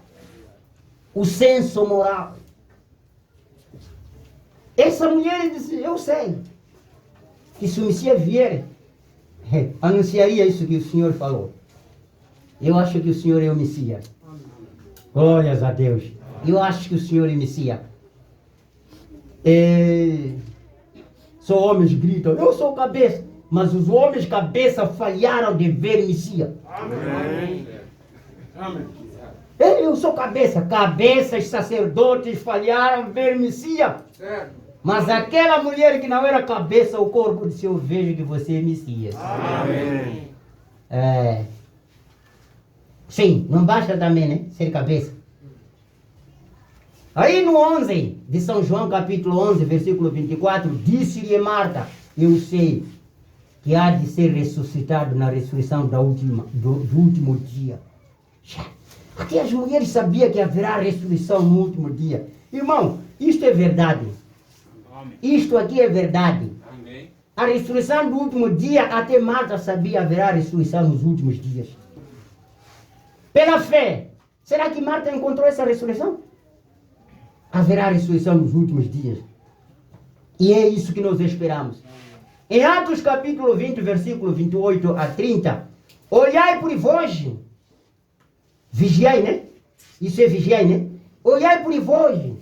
O senso moral. Essa mulher disse, eu sei que se o Messias vier, anunciaria isso que o Senhor falou. Eu acho que o Senhor é o Messias. Glórias a Deus. Eu acho que o Senhor é o Messias. Só homens gritam, eu sou cabeça. Mas os homens cabeça falharam de ver Messias. Amém. Amém. Eu sou cabeça. Cabeças, sacerdotes falharam de ver Messias. Certo. Mas aquela mulher que não era cabeça, o corpo disse, eu vejo que você é Messias. Amém. Sim, não basta também, né? Ser cabeça. Aí no 11 de São João, capítulo 11, versículo 24, disse-lhe Marta, eu sei que há de ser ressuscitado na ressurreição do último dia. Até as mulheres sabiam que haverá ressurreição no último dia. Irmão, isto é verdade. Isto aqui é verdade. Amém. A ressurreição do último dia, até Marta sabia que haverá ressurreição nos últimos dias. Pela fé. Será que Marta encontrou essa ressurreição? Haverá ressurreição nos últimos dias. E é isso que nós esperamos. Em Atos capítulo 20, versículo 28 a 30, olhai por vós. Vigiai, né? Isso é vigiai, né? Olhai por vós.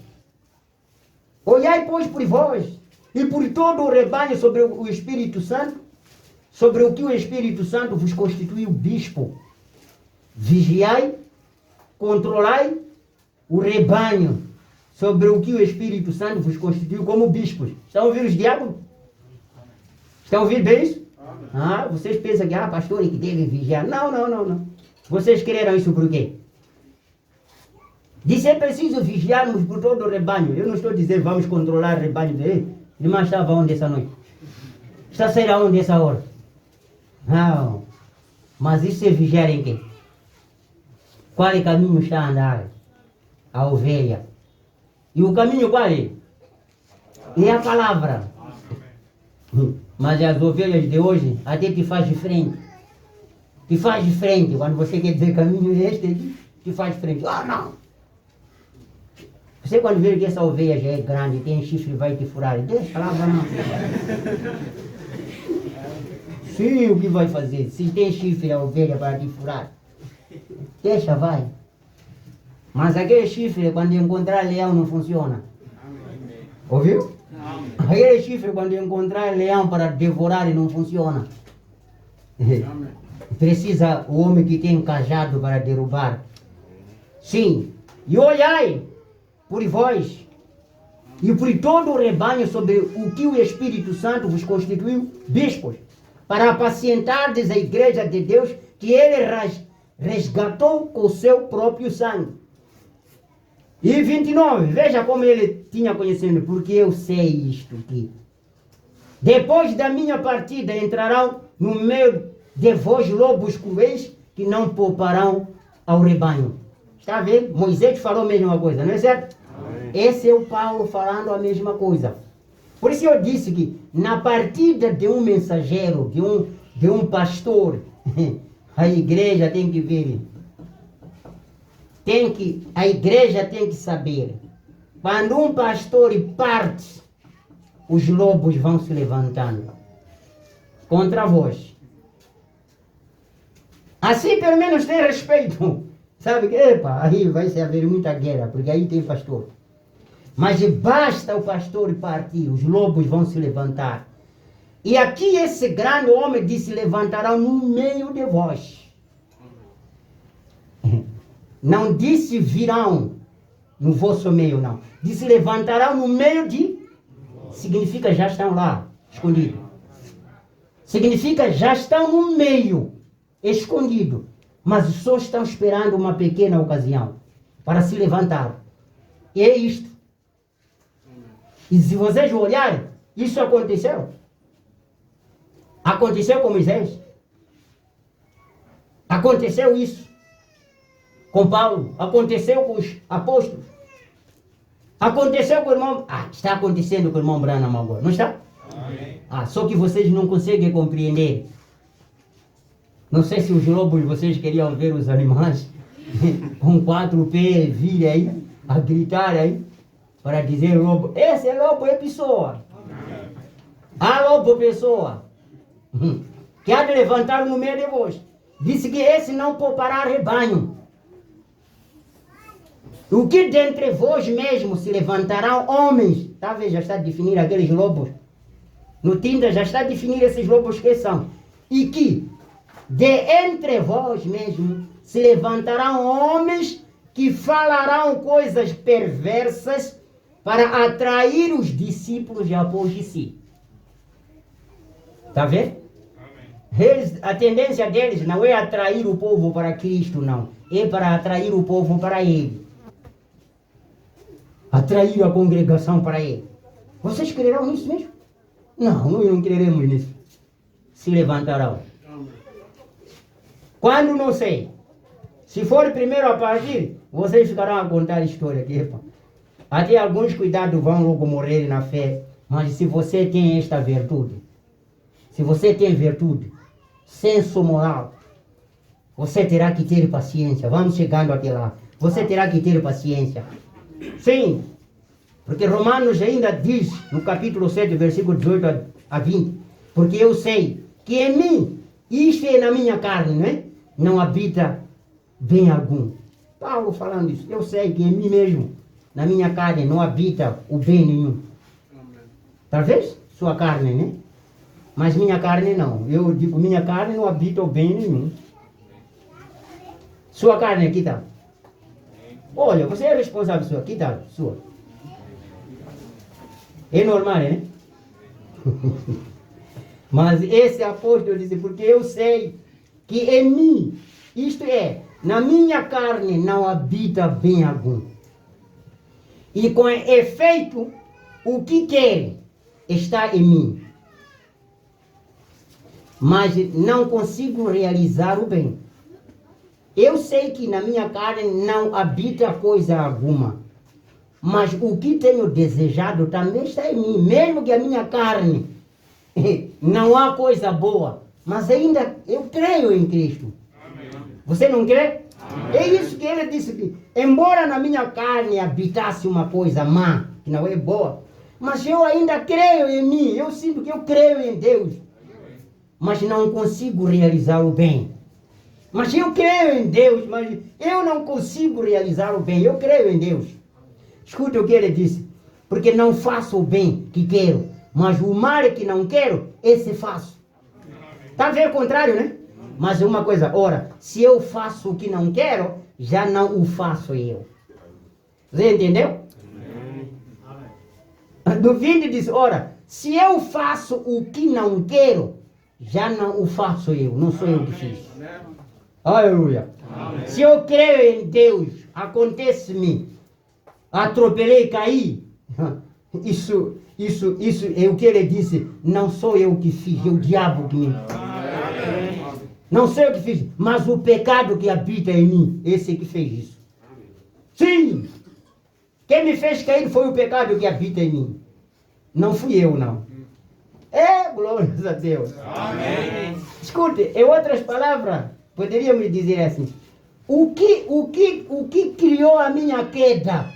Olhai, pois, por vós e por todo o rebanho sobre o Espírito Santo, sobre o que o Espírito Santo vos constituiu bispo. Vigiai, controlai o rebanho sobre o que o Espírito Santo vos constituiu como bispos. Estão a ouvir os diabos? Estão a ouvir bem isso? Vocês pensam que pastor é que deve vigiar. Não. Vocês creram isso por quê? Disse, é preciso vigiarmos por todo o rebanho. Eu não estou dizendo vamos controlar o rebanho dele. Irmã estava onde essa noite? Está a sair aonde essa hora? Não. Mas isso é vigiar em quê? Qual é o caminho está a andar? A ovelha. E o caminho qual é? É a palavra. Mas as ovelhas de hoje até te faz de frente. Te faz de frente. Quando você quer dizer caminho este aqui, te faz de frente. Não. Você quando vê que essa ovelha já é grande, tem chifre, vai te furar. Deixa a palavra não. Sim, o que vai fazer? Se tem chifre a ovelha para te furar. Deixa, vai. Mas aquele chifre, quando encontrar leão, não funciona. Ouviu? Aquele chifre, quando encontrar leão para devorar, não funciona. Amém. Precisa o homem que tem cajado para derrubar. Sim. E olhai por vós e por todo o rebanho sobre o que o Espírito Santo vos constituiu bispos, para apacientardes a igreja de Deus que ele resgatou com o seu próprio sangue. E 29, veja como ele tinha conhecimento, porque eu sei isto aqui. Depois da minha partida entrarão no meio de vós lobos cruéis que não pouparão ao rebanho. Está vendo? Moisés falou a mesma coisa, não é certo? Amém. Esse é o Paulo falando a mesma coisa. Por isso eu disse que na partida de um mensageiro, de um pastor, a igreja tem que ver. A igreja tem que saber. Quando um pastor parte, os lobos vão se levantando contra vós. Assim pelo menos tem respeito. Sabe que, epa, aí vai se haver muita guerra, porque aí tem pastor. Mas basta o pastor partir, os lobos vão se levantar. E aqui esse grande homem disse, levantarão no meio de vós. Não disse virão no vosso meio, não. Disse levantarão no meio de... Significa já estão lá, escondidos. Significa já estão no meio, escondido. Mas só estão esperando uma pequena ocasião para se levantar. E é isto. E se vocês olharem, isso aconteceu. Aconteceu com Moisés. Aconteceu isso com Paulo. Aconteceu com os apóstolos. Aconteceu com o irmão... está acontecendo com o irmão Branham agora, não está? Amém. Só que vocês não conseguem compreender. Não sei se os lobos, vocês queriam ver os animais com 4 pés, vir aí, a gritar aí, para dizer lobo. Esse é lobo, é pessoa. Lobo, pessoa. Que há de levantar no meio de vós. Disse que esse não poupará rebanho. O que dentre vós mesmos se levantarão homens. Talvez já está a definir aqueles lobos. No Tinder já está a definir esses lobos que são. E que de entre vós mesmos se levantarão homens que falarão coisas perversas para atrair os discípulos após de si. Está vendo? A tendência deles não é atrair o povo para Cristo, não. É para atrair o povo para Ele. Atrair a congregação para Ele. Vocês crerão nisso mesmo? Não, nós não creremos nisso. Se levantarão. Quando não sei. Se for primeiro a partir, vocês ficarão a contar a história aqui. Até alguns, cuidado, vão logo morrer na fé. Mas se você tem esta virtude, se você tem virtude, senso moral, você terá que ter paciência. Vamos chegando até lá. Você terá que ter paciência. Sim, porque Romanos ainda diz, no capítulo 7, versículo 18 a 20, porque eu sei que em mim, isto é na minha carne, não é? Não habita bem algum. Paulo falando isso, eu sei que em mim mesmo, na minha carne, não habita o bem nenhum. Talvez sua carne, né? Mas minha carne não. Eu digo, minha carne não habita o bem nenhum. Sua carne aqui está. Olha, você é responsável sua. Aqui está, sua. É normal, né? Mas esse apóstolo disse, porque eu sei que em mim, isto é, na minha carne não habita bem algum. E com efeito, o que quer está em mim. Mas não consigo realizar o bem. Eu sei que na minha carne não habita coisa alguma. Mas o que tenho desejado também está em mim. Mesmo que a minha carne não há coisa boa. Mas ainda eu creio em Cristo. Amém. Você não crê? Amém. É isso que ele disse. Que, embora na minha carne habitasse uma coisa má, que não é boa. Mas eu ainda creio em mim. Eu sinto que eu creio em Deus. Mas não consigo realizar o bem. Mas eu creio em Deus, mas eu não consigo realizar o bem. Eu creio em Deus. Escuta o que ele disse. Porque não faço o bem que quero, mas o mal que não quero, esse faço. Está a ver o contrário, né? Mas uma coisa, ora, se eu faço o que não quero, já não o faço eu. Você entendeu? No 20 diz, ora, se eu faço o que não quero, já não o faço eu, não sou eu que fiz. Aleluia. Amém. Se eu creio em Deus, acontece-me, atropelei, caí, isso é o que ele disse, não sou eu que fiz, é o diabo que me... Não sei o que fiz, mas o pecado que habita em mim, esse que fez isso. Sim! Quem me fez cair foi o pecado que habita em mim. Não fui eu, não. Glórias a Deus. Amém. Escute, em outras palavras, poderíamos dizer assim, o que criou a minha queda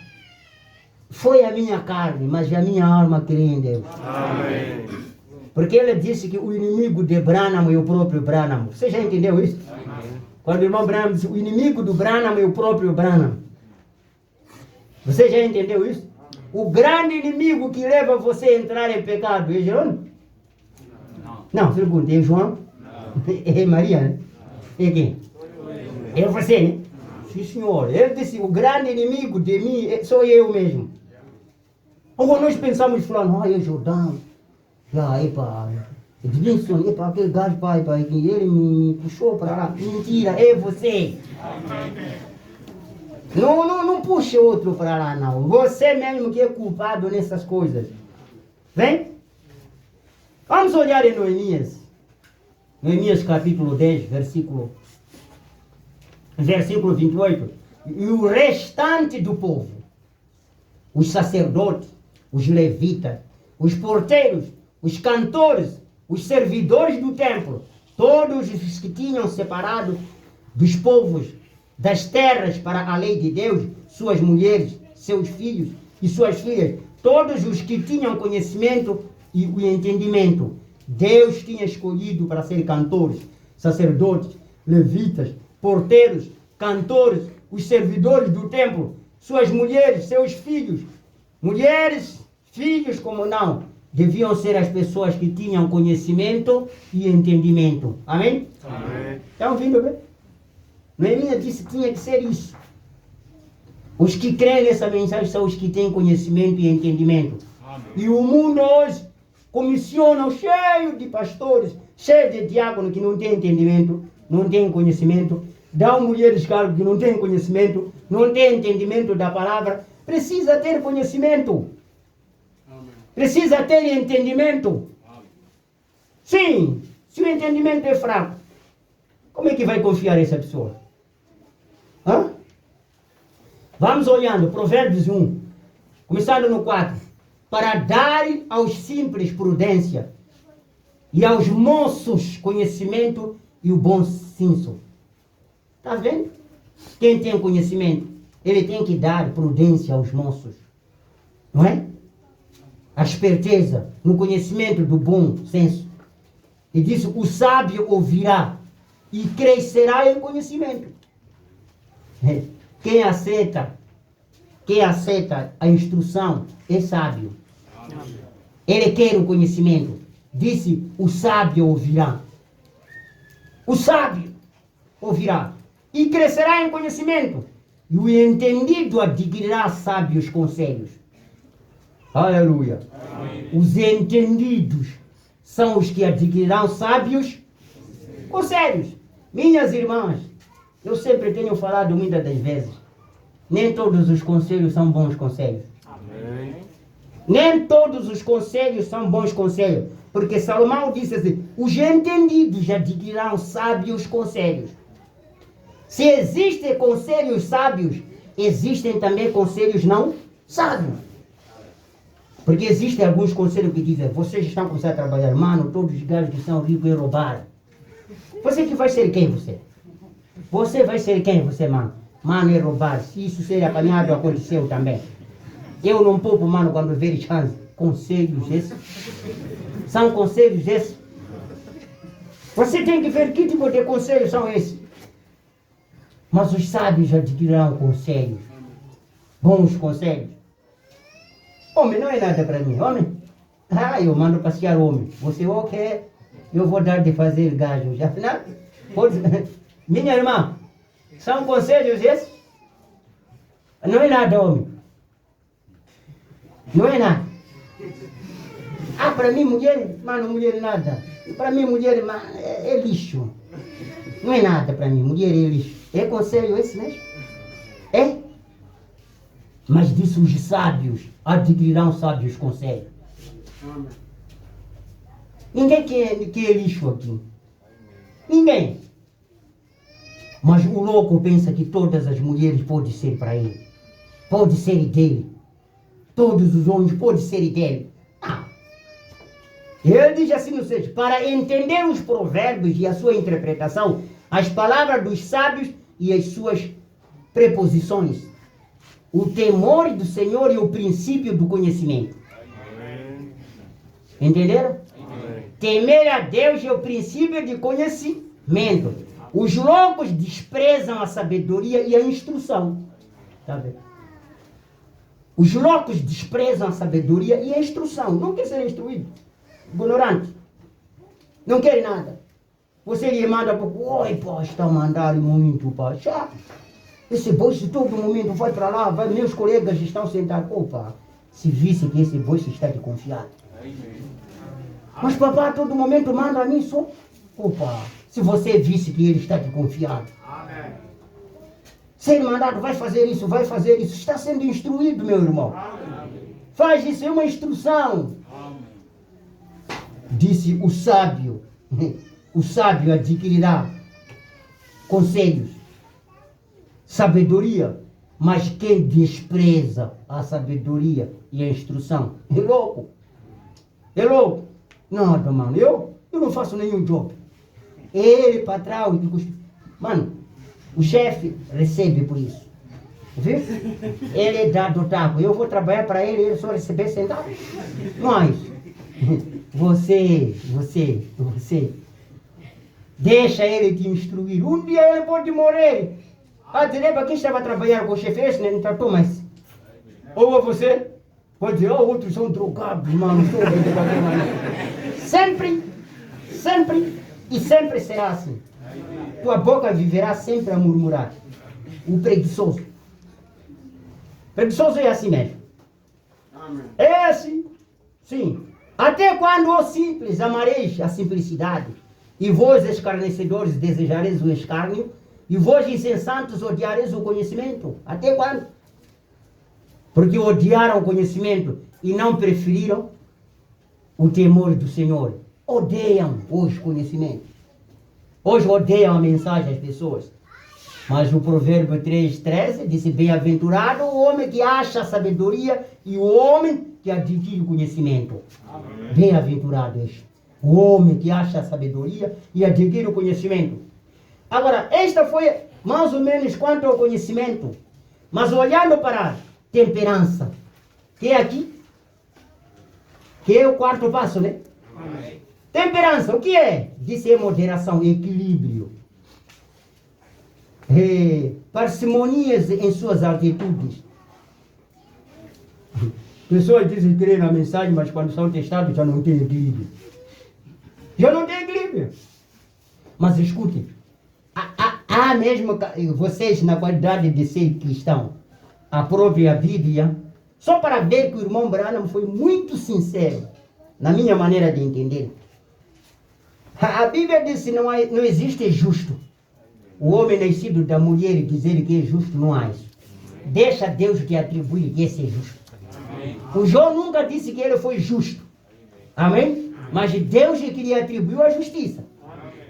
foi a minha carne, mas a minha alma crê em Deus. Amém. Porque ele disse que o inimigo de Branham é o próprio Branham. Você já entendeu isso? Amém. Quando o irmão Branham disse, o inimigo do Branham é o próprio Branham. Você já entendeu isso? O grande inimigo que leva você a entrar em pecado é Jerônimo? Não, pergunta, é João? Não. É Maria, né? É quem? É você, né? Sim, senhor. Ele disse, o grande inimigo de mim sou eu mesmo. Agora nós pensamos, falando, é Jordão. Epa, Edmilson, epa, aquele gajo, pai, que ele me puxou para lá. Mentira, é você. Não puxe outro para lá, não. Você mesmo que é culpado nessas coisas. Vem? Vamos olhar em Noemias. Noemias capítulo 10, versículo 28. E o restante do povo, os sacerdotes, os levitas, os porteiros, os cantores, os servidores do templo, todos os que tinham separado dos povos, das terras para a lei de Deus, suas mulheres, seus filhos e suas filhas, todos os que tinham conhecimento e o entendimento, Deus tinha escolhido para ser cantores, sacerdotes, levitas, porteiros, cantores, os servidores do templo, suas mulheres, seus filhos, mulheres, filhos, como não, deviam ser as pessoas que tinham conhecimento e entendimento. Amém? Amém. Estão ouvindo bem? Noemias disse que tinha que ser isso. Os que creem nessa mensagem são os que têm conhecimento e entendimento. Amém. E o mundo hoje comissiona cheio de pastores, cheio de diáconos que não têm entendimento, não têm conhecimento, dão mulheres cargos que não têm conhecimento, não têm entendimento da palavra. Precisa ter conhecimento. Precisa ter entendimento. Sim, se o entendimento é fraco, como é que vai confiar essa pessoa? Hã? Vamos olhando, Provérbios 1, começando no 4. Para dar aos simples prudência e aos moços conhecimento e o bom senso. Está vendo? Quem tem conhecimento, ele tem que dar prudência aos moços. Não é? A esperteza no conhecimento do bom senso. E diz, o sábio ouvirá e crescerá em conhecimento. Quem aceita a instrução é sábio. Ele quer o conhecimento. Disse, o sábio ouvirá. O sábio ouvirá e crescerá em conhecimento. E o entendido adquirirá sábios conselhos. Aleluia. Amém. Os entendidos são os que adquirirão sábios conselhos. Minhas irmãs, eu sempre tenho falado muitas das vezes, nem todos os conselhos são bons conselhos. Amém. Nem todos os conselhos são bons conselhos. Porque Salomão disse assim, os entendidos adquirirão sábios conselhos. Se existem conselhos sábios, existem também conselhos não sábios. Porque existem alguns conselhos que dizem, vocês estão começando a trabalhar, mano, todos os gajos que são ricos e roubar. Você que vai ser quem, você? Você vai ser quem, você, mano? Mano, é roubar. Se isso ser apanhado, aconteceu também. Eu não poupo, mano, quando ver chance. Conselhos esses. São conselhos esses. Você tem que ver que tipo de conselhos são esses. Mas os sábios adquirirão conselhos. Bons conselhos. Homem não é nada para mim, homem. Eu mando passear homem. Você o quer? eu vou dar de fazer gajos. Afinal, pode... Minha irmã, são conselhos esses? Não é nada, homem. Não é nada. Ah, para mim mulher, mano, mulher nada. Para mim mulher é lixo. Não é nada para mim, mulher é lixo. É conselho esse mesmo? É? Mas disse os sábios, adquirirão sábios conselhos. Ninguém quer lixo aqui. Ninguém. Mas o louco pensa que todas as mulheres podem ser para ele. Pode ser dele. Todos os homens podem ser dele. Não. Ele diz assim no 6, para entender os provérbios e a sua interpretação, as palavras dos sábios e as suas preposições. O temor do Senhor é o princípio do conhecimento. Entenderam? Temer a Deus é o princípio de conhecimento. Os loucos desprezam a sabedoria e a instrução. Tá vendo? Os loucos desprezam a sabedoria e a instrução. Não quer ser instruído. Ignorante. Não quer nada. Você lhe manda para oi, pá, está a mandar muito, pá. Já. Esse boice todo momento vai para lá, vai, meus colegas estão sentados. Opa, se visse que esse boice está de confiar. Mas papai todo momento manda a mim só. Opa, se você visse que ele está de confiado. Se ele mandado, vai fazer isso, está sendo instruído, meu irmão. Faz isso, é uma instrução. Disse o sábio adquirirá conselhos, sabedoria, mas quem despreza a sabedoria e a instrução é louco. É louco. Nada, mano, eu não faço nenhum job. Ele, patrão, mano, o chefe recebe por isso. Viu? Ele dá do taco. Eu vou trabalhar para ele só receber centavo. Mas, você, deixa ele te instruir. Um dia ele pode morrer. Ah, te lembra que estava trabalhando com o chefe, esse não tratou mais. Ou você pode dizer, oh, outros são drogados, mano. Sempre e sempre será assim. Tua boca viverá sempre a murmurar. O preguiçoso. Preguiçoso é assim mesmo. É assim. Sim. Até quando, ó simples, amareis a simplicidade, e vós, escarnecedores, desejareis o escárnio, e vós, insensatos, odiareis o conhecimento. Até quando? Porque odiaram o conhecimento e não preferiram o temor do Senhor. Odeiam hoje o conhecimento. Hoje odeiam a mensagem às pessoas. Mas o provérbio 3:13 diz, bem-aventurado o homem que acha a sabedoria e o homem que adquire o conhecimento. Bem-aventurado este. O homem que acha a sabedoria e adquire o conhecimento. Agora, esta foi mais ou menos quanto ao conhecimento. Mas olhando para a temperança, que é aqui, que é o quarto passo, né? Amém. Temperança, o que é? Disse moderação, equilíbrio. Parcimonias em suas atitudes. Pessoas dizem crer na mensagem, mas quando são testados já não tem equilíbrio. Já não tem equilíbrio. Mas escutem, há mesmo vocês na qualidade de ser cristão, a própria Bíblia, só para ver que o irmão Branham foi muito sincero, na minha maneira de entender. A Bíblia diz que não existe justo. O homem nascido da mulher dizer que é justo, não há isso. Deixa Deus te atribuir que esse é justo. O João nunca disse que ele foi justo. Amém? Mas Deus é que lhe atribuiu a justiça.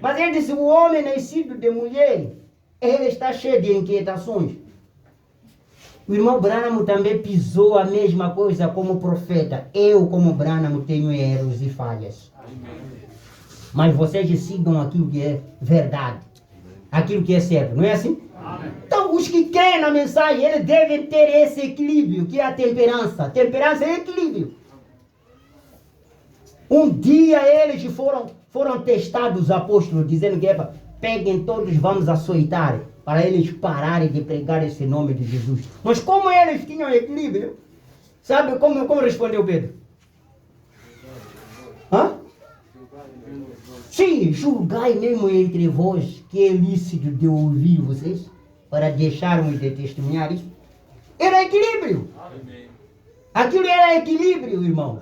Mas ele disse, o homem nascido de mulher, ele está cheio de inquietações. O irmão Branham também pisou a mesma coisa como profeta. Eu, como Branham, tenho erros e falhas. Mas vocês sigam aquilo que é verdade. Aquilo que é certo. Não é assim? Então, os que creem na mensagem, eles devem ter esse equilíbrio, que é a temperança. Temperança é equilíbrio. Um dia eles foram testados, os apóstolos, dizendo que peguem todos, vamos açoitar, para eles pararem de pregar esse nome de Jesus. Mas como eles tinham equilíbrio, sabe como respondeu Pedro? Hã? Sim, julgai mesmo entre vós que é lícito de ouvir vocês, para deixarmos de testemunhar isso. Era equilíbrio. Aquilo era equilíbrio, irmãos.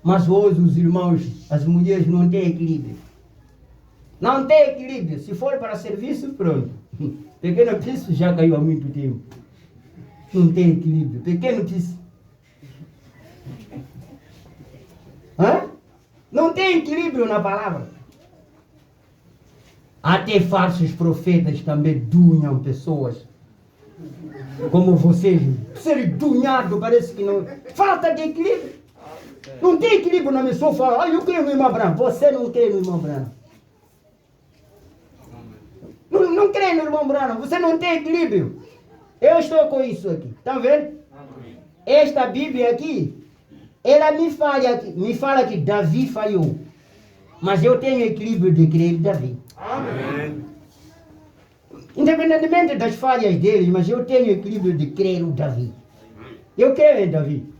Mas hoje os irmãos, as mulheres não têm equilíbrio. Não tem equilíbrio. Se for para serviço, pronto. Pequeno piso já caiu há muito tempo. Não tem equilíbrio. Pequeno piso. Hã? Não tem equilíbrio na palavra. Até falsos profetas também dunham pessoas. Como vocês. Ser dunhado parece que não. Falta de equilíbrio. Não tem equilíbrio na pessoa. Fala, eu creio no irmão Branco. Você não crê no irmão Branco. Não crê no irmão Branco. Você não tem equilíbrio. Eu estou com isso aqui. Estão vendo? Esta Bíblia aqui. Ela me fala que Davi falhou. Mas eu tenho equilíbrio de crer em Davi. Amém. Independentemente das falhas dele, mas eu tenho equilíbrio de crer em Davi. Eu creio em Davi.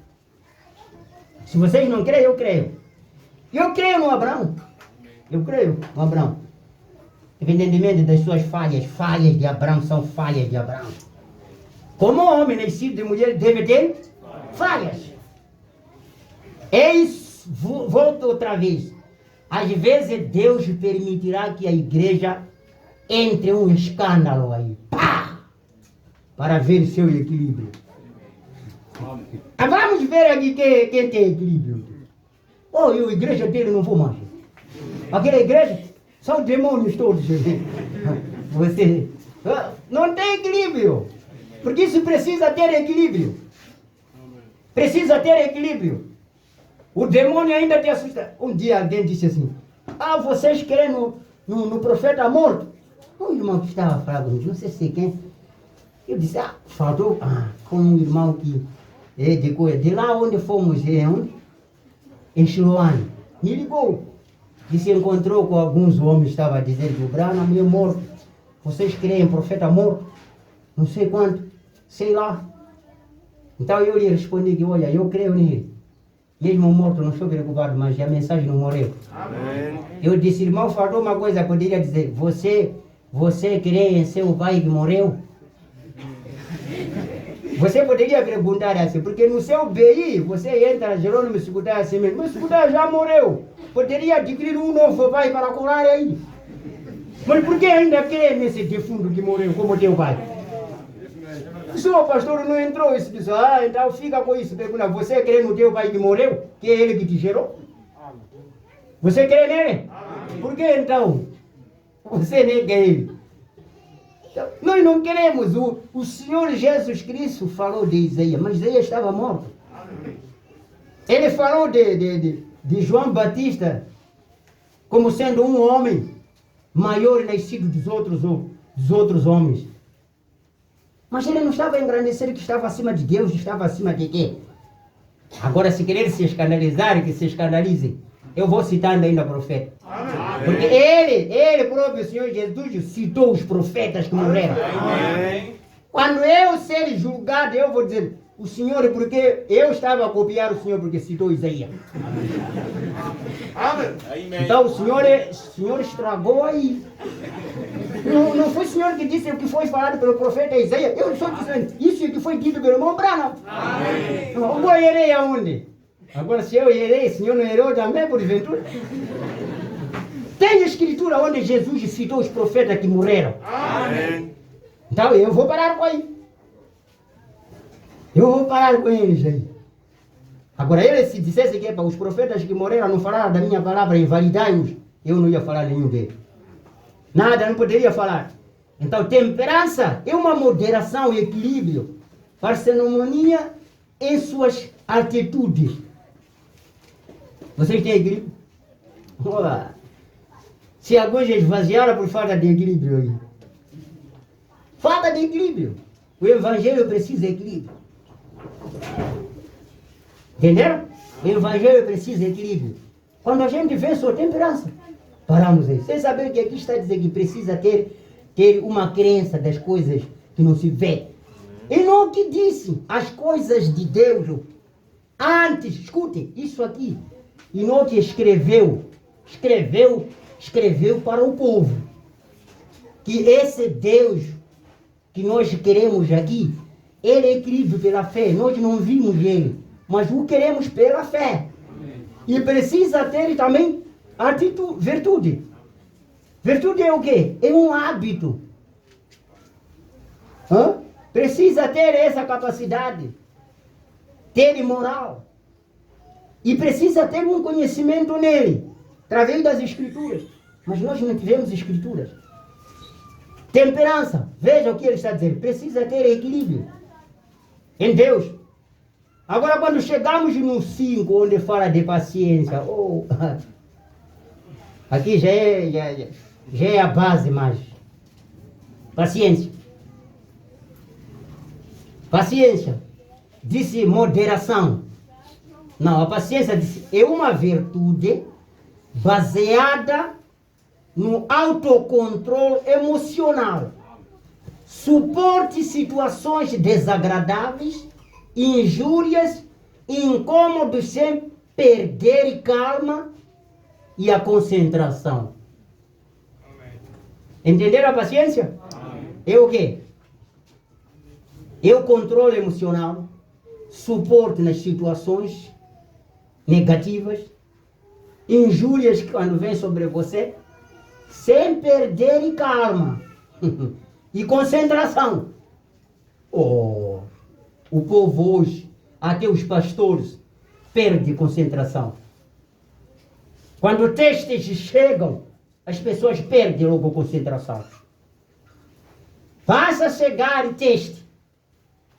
Se vocês não creem, eu creio. Eu creio no Abraão. Eu creio no Abraão. Independentemente das suas falhas, falhas de Abraão são falhas de Abraão. Como homem nascido de mulher deve ter falhas. Eis, volto outra vez. Às vezes Deus permitirá que a igreja entre um escândalo aí. Pá! Para ver seu equilíbrio. Vamos ver aqui quem tem equilíbrio. Oh, e a igreja dele não vou mais. Aquela igreja são demônios todos. Você não tem equilíbrio. Porque isso precisa ter equilíbrio. Precisa ter equilíbrio. O demônio ainda te assusta. Um dia alguém disse assim, vocês creem no profeta morto? Um irmão que estava falando, não sei se quem. Eu disse, faltou, foi um irmão que é de lá onde fomos, em Chiloane. Me ligou. Disse, encontrou com alguns homens, estava dizendo que o Branham é morto. Vocês creem em profeta morto? Não sei quanto, sei lá. Então eu lhe respondi que, olha, eu creio nele. Mesmo morto, não estou preocupado, mas a mensagem não morreu. Amém. Eu disse, irmão, faltou uma coisa, poderia dizer, você crê em seu pai que morreu? Você poderia perguntar assim, porque no seu BI, você entra, Jerônimo Secudai assim mesmo, mas Secudai já morreu. Poderia adquirir um novo pai para curar aí. Mas por que ainda crê nesse defunto que morreu como teu pai? O senhor pastor não entrou, isso disse, então fica com isso. Pergunta, você crê no teu pai que morreu? Que é ele que te gerou? Você crê nele? Por que então você nega ele? Então, nós não queremos. O Senhor Jesus Cristo falou de Isaías, mas Isaías estava morto. Ele falou de João Batista como sendo um homem maior nascido dos outros homens. Mas ele não estava engrandecendo que estava acima de Deus, estava acima de quê? Agora, se querer se escandalizar, que se escandalizem. Eu vou citando ainda o profeta. Amém. Porque ele próprio, o Senhor Jesus, citou os profetas que morreram. Amém. Quando eu ser julgado, eu vou dizer, o Senhor, porque eu estava a copiar o Senhor, porque citou Isaías. Amém. Então o Senhor estragou aí. Não foi o Senhor que disse o que foi falado pelo profeta Isaías. Eu estou dizendo, isso que foi dito pelo irmão Branham. Amém. Eu vou errei aonde? Agora se eu errei, o Senhor não errou também, porventura? Tem escritura onde Jesus citou os profetas que morreram. Amém. Então eu vou parar com aí. Eu vou parar com eles aí. Agora ele se dissesse que é para os profetas que morreram não falaram da minha palavra, invalidai-os, eu não ia falar nenhum deles. Nada, não poderia falar. Então temperança é uma moderação e equilíbrio. Parcimonia em suas atitudes. Vocês têm equilíbrio? Olá. Se alguns esvaziaram por falta de equilíbrio aí. Falta de equilíbrio. O evangelho precisa de equilíbrio. Entenderam? O evangelho precisa de equilíbrio. Quando a gente vê sua temperança, paramos aí. Sem saber que aqui está dizendo que precisa ter uma crença das coisas que não se vê. E não que disse as coisas de Deus. Antes, escute isso aqui. E não que escreveu escreveu para o povo. Que esse Deus que nós queremos aqui, ele é crido pela fé. Nós não vimos ele, mas o queremos pela fé. E precisa ter também virtude. Virtude é o quê? É um hábito. Precisa ter essa capacidade. Ter moral. E precisa ter um conhecimento nele, através das escrituras. Mas nós não tivemos escrituras. Temperança. Veja o que ele está dizendo. Precisa ter equilíbrio em Deus. Agora, quando chegamos no 5, onde fala de paciência, aqui já é a base mais. Paciência. Paciência. Disse moderação. Não, a paciência é uma virtude baseada no autocontrole emocional. Suporte situações desagradáveis, injúrias, incômodos sem perder calma e a concentração. Entenderam a paciência? É o quê? É o controle emocional, suporte nas situações negativas, injúrias quando vêm sobre você, sem perder calma e concentração. O povo hoje, até os pastores, perdem concentração. Quando testes chegam, as pessoas perdem logo a concentração. Passa a chegar teste,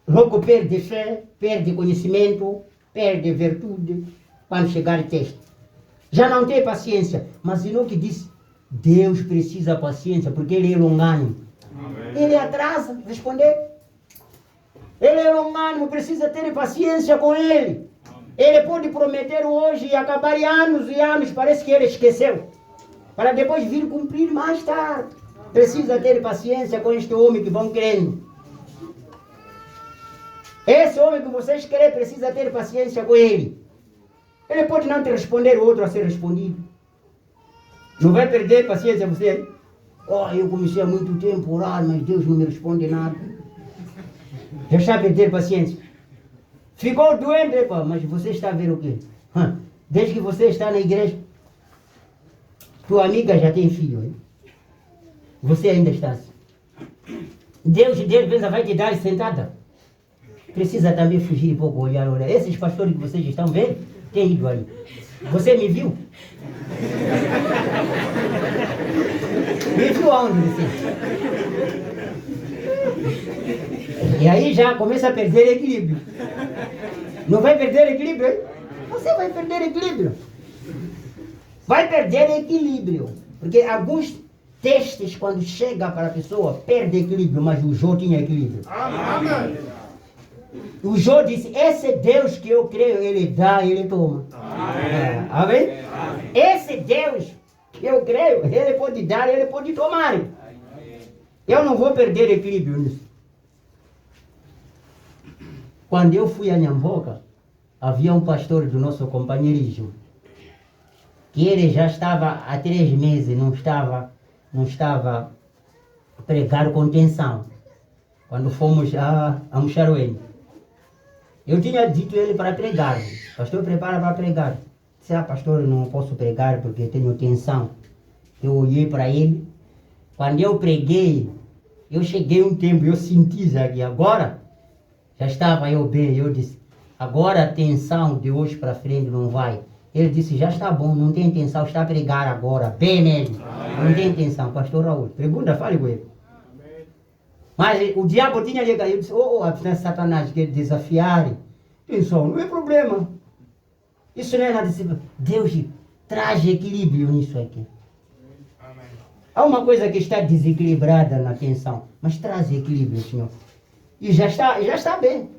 logo perde fé, perde conhecimento, perde virtude, quando chegar teste. Já não tem paciência, mas Enoque disse, Deus precisa de paciência, porque ele é longânimo. Ele atrasa responder. Ele é longânimo, precisa ter paciência com ele. Ele pode prometer hoje e acabar em anos e anos, parece que ele esqueceu. Para depois vir cumprir mais tarde. Precisa ter paciência com este homem que vão crendo. Esse homem que vocês querem precisa ter paciência com ele. Ele pode não te responder, o outro a ser respondido. Não vai perder paciência você. Eu comecei há muito tempo a orar, mas Deus não me responde nada. Já está a perder paciência. Ficou doente, mas você está a ver o quê? Desde que você está na igreja, tua amiga já tem filho, hein? Você ainda está assim. Deus de repente vai te dar sentada. Precisa também fugir um pouco, olhar. Esses pastores que vocês estão vendo, tem ido aí. Você me viu? Me viu aonde você? E aí já começa a perder equilíbrio. Não vai perder equilíbrio, hein? Você vai perder equilíbrio. Vai perder equilíbrio. Porque alguns testes, quando chega para a pessoa, perde equilíbrio, mas o Jó tinha equilíbrio. Amém. O Jó disse, esse Deus que eu creio, ele dá e ele toma. Amém. Amém? Esse Deus que eu creio, ele pode dar e ele pode tomar. Eu não vou perder equilíbrio nisso. Quando eu fui a Nhamboca, havia um pastor do nosso companheirismo, que ele já estava há 3 meses, não estava a pregar com tensão. Quando fomos a Muxaruene. Eu tinha dito a ele para pregar. Pastor, prepara para pregar. Disse, pastor, eu não posso pregar porque tenho tensão. Eu olhei para ele. Quando eu preguei, eu cheguei um tempo, eu senti já que agora, já estava eu bem. Eu disse, agora a tensão de hoje para frente não vai. Ele disse, já está bom, não tem tensão, está a pregar agora, bem mesmo. Não tem tensão, pastor Raul. Pergunta, fale com ele. Mas o diabo tinha ligado, eu disse, Satanás quer desafiar. Tensão, não é problema. Isso não é nada. Deus traz equilíbrio nisso aqui. Há uma coisa que está desequilibrada na tensão, mas traz equilíbrio, Senhor. E já está bem.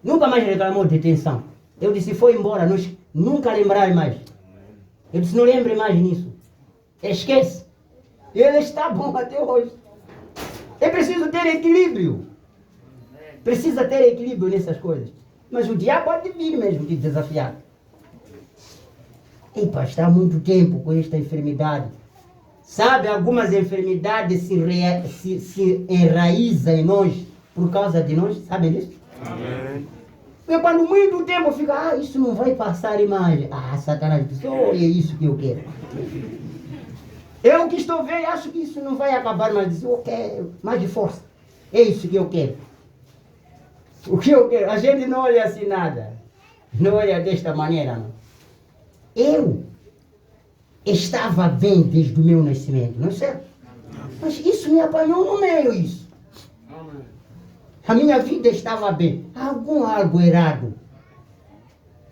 Nunca mais reclamou de tensão. Eu disse, foi embora, nunca lembrar mais. Eu disse, não lembre mais nisso. Esquece. Ele está bom até hoje. É preciso ter equilíbrio. Precisa ter equilíbrio nessas coisas. Mas o diabo pode vir mesmo te desafiar. Epa, está há muito tempo com esta enfermidade. Sabe, algumas enfermidades se enraizam em nós por causa de nós, sabem disso? Amém. E quando muito tempo fica, isso não vai passar mais. Satanás diz, é isso que eu quero. Eu que estou vendo, acho que isso não vai acabar, mas diz, eu quero mais de força. É isso que eu quero. O que eu quero? A gente não olha assim nada. Não olha desta maneira, não. Eu estava bem desde o meu nascimento, não é certo? Mas isso me apanhou no meio, isso. Amém. A minha vida estava bem. Algo errado.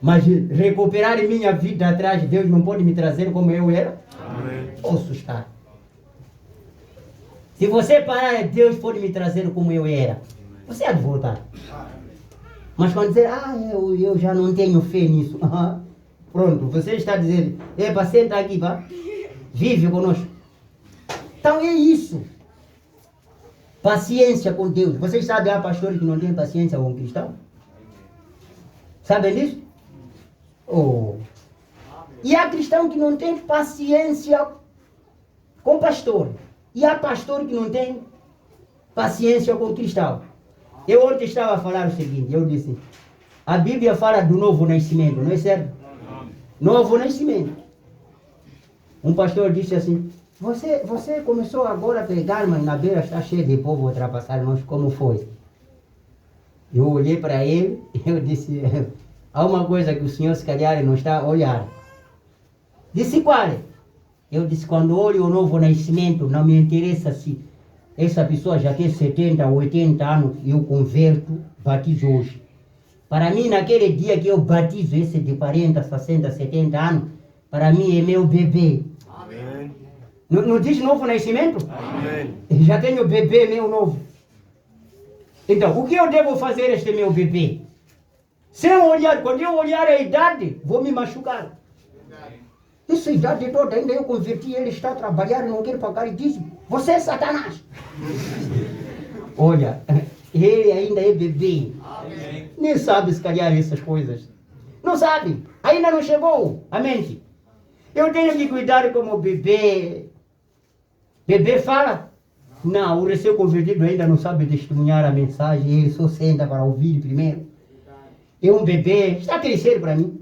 Mas recuperar minha vida atrás, Deus não pode me trazer como eu era? Amém. Posso estar. Se você parar, Deus pode me trazer como eu era. Você há de voltar. Mas quando dizer, eu já não tenho fé nisso. Pronto, você está dizendo, epa, senta aqui, pá. Vive conosco. Então é isso. Paciência com Deus. Vocês sabem, há pastores que não têm paciência com cristão? Sabem disso? Oh. E há cristão que não tem paciência com pastor. E há pastor que não tem paciência com cristão. Eu ontem estava a falar o seguinte, eu disse, a Bíblia fala do novo nascimento, não é certo? Novo nascimento. Um pastor disse assim, você começou agora a pregar, mas na beira está cheio de povo ultrapassar nós, como foi? Eu olhei para ele e eu disse, há uma coisa que o senhor se calhar não está a olhar. Disse qual? Eu disse, quando olho o novo nascimento, não me interessa se essa pessoa já tem 70, 80 anos e eu converto, batizo hoje. Para mim, naquele dia que eu batizo esse de 40, 60, 70 anos, para mim é meu bebê. Amém. Não diz novo nascimento? Amém. Já tenho bebê meu novo. Então, o que eu devo fazer este meu bebê? Se eu olhar, quando eu olhar a idade, vou me machucar. Essa idade toda ainda eu converti, ele está a trabalhar e não quer pagar e diz, você é Satanás. Olha, ele ainda é bebê. Amém. Nem sabe se calhar essas coisas. Não sabe, ainda não chegou a mente. Eu tenho que cuidar como bebê. Bebê fala? Não, o recém-convertido ainda não sabe testemunhar a mensagem, ele só senta para ouvir primeiro. É um bebê, está a crescer para mim.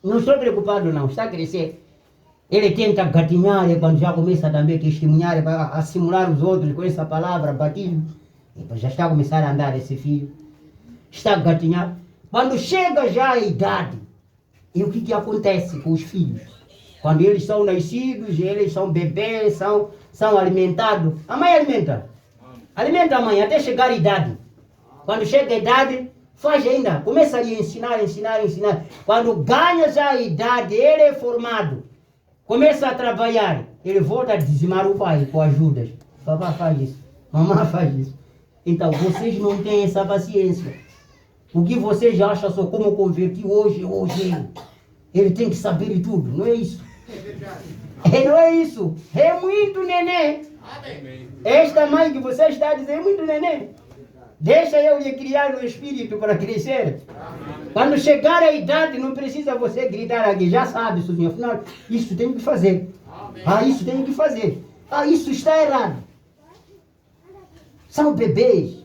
Não estou preocupado não, está a crescer. Ele tenta gatinhar e quando já começa também a testemunhar, a simular os outros com essa palavra, batismo. Já está a começar a andar esse filho. Está a gatinhar. Quando chega já a idade, e o que acontece com os filhos? Quando eles são nascidos, eles são bebês, são alimentados. A mãe alimenta. Alimenta a mãe até chegar a idade. Quando chega a idade, faz ainda. Começa a lhe ensinar. Quando ganha já a idade, ele é formado. Começa a trabalhar. Ele volta a dizimar o pai com ajudas. Papai faz isso. Mamãe faz isso. Então, vocês não têm essa paciência. O que vocês acham só como convertir hoje. Ele tem que saber de tudo. Não é isso. Não é isso. É muito neném. Esta mãe que você está dizendo é muito neném. Deixa eu lhe criar no espírito para crescer. Quando chegar a idade, não precisa você gritar aqui. Já sabe, Suzinho. Afinal, isso tem que fazer. Isso tem que fazer. Isso está errado. São bebês.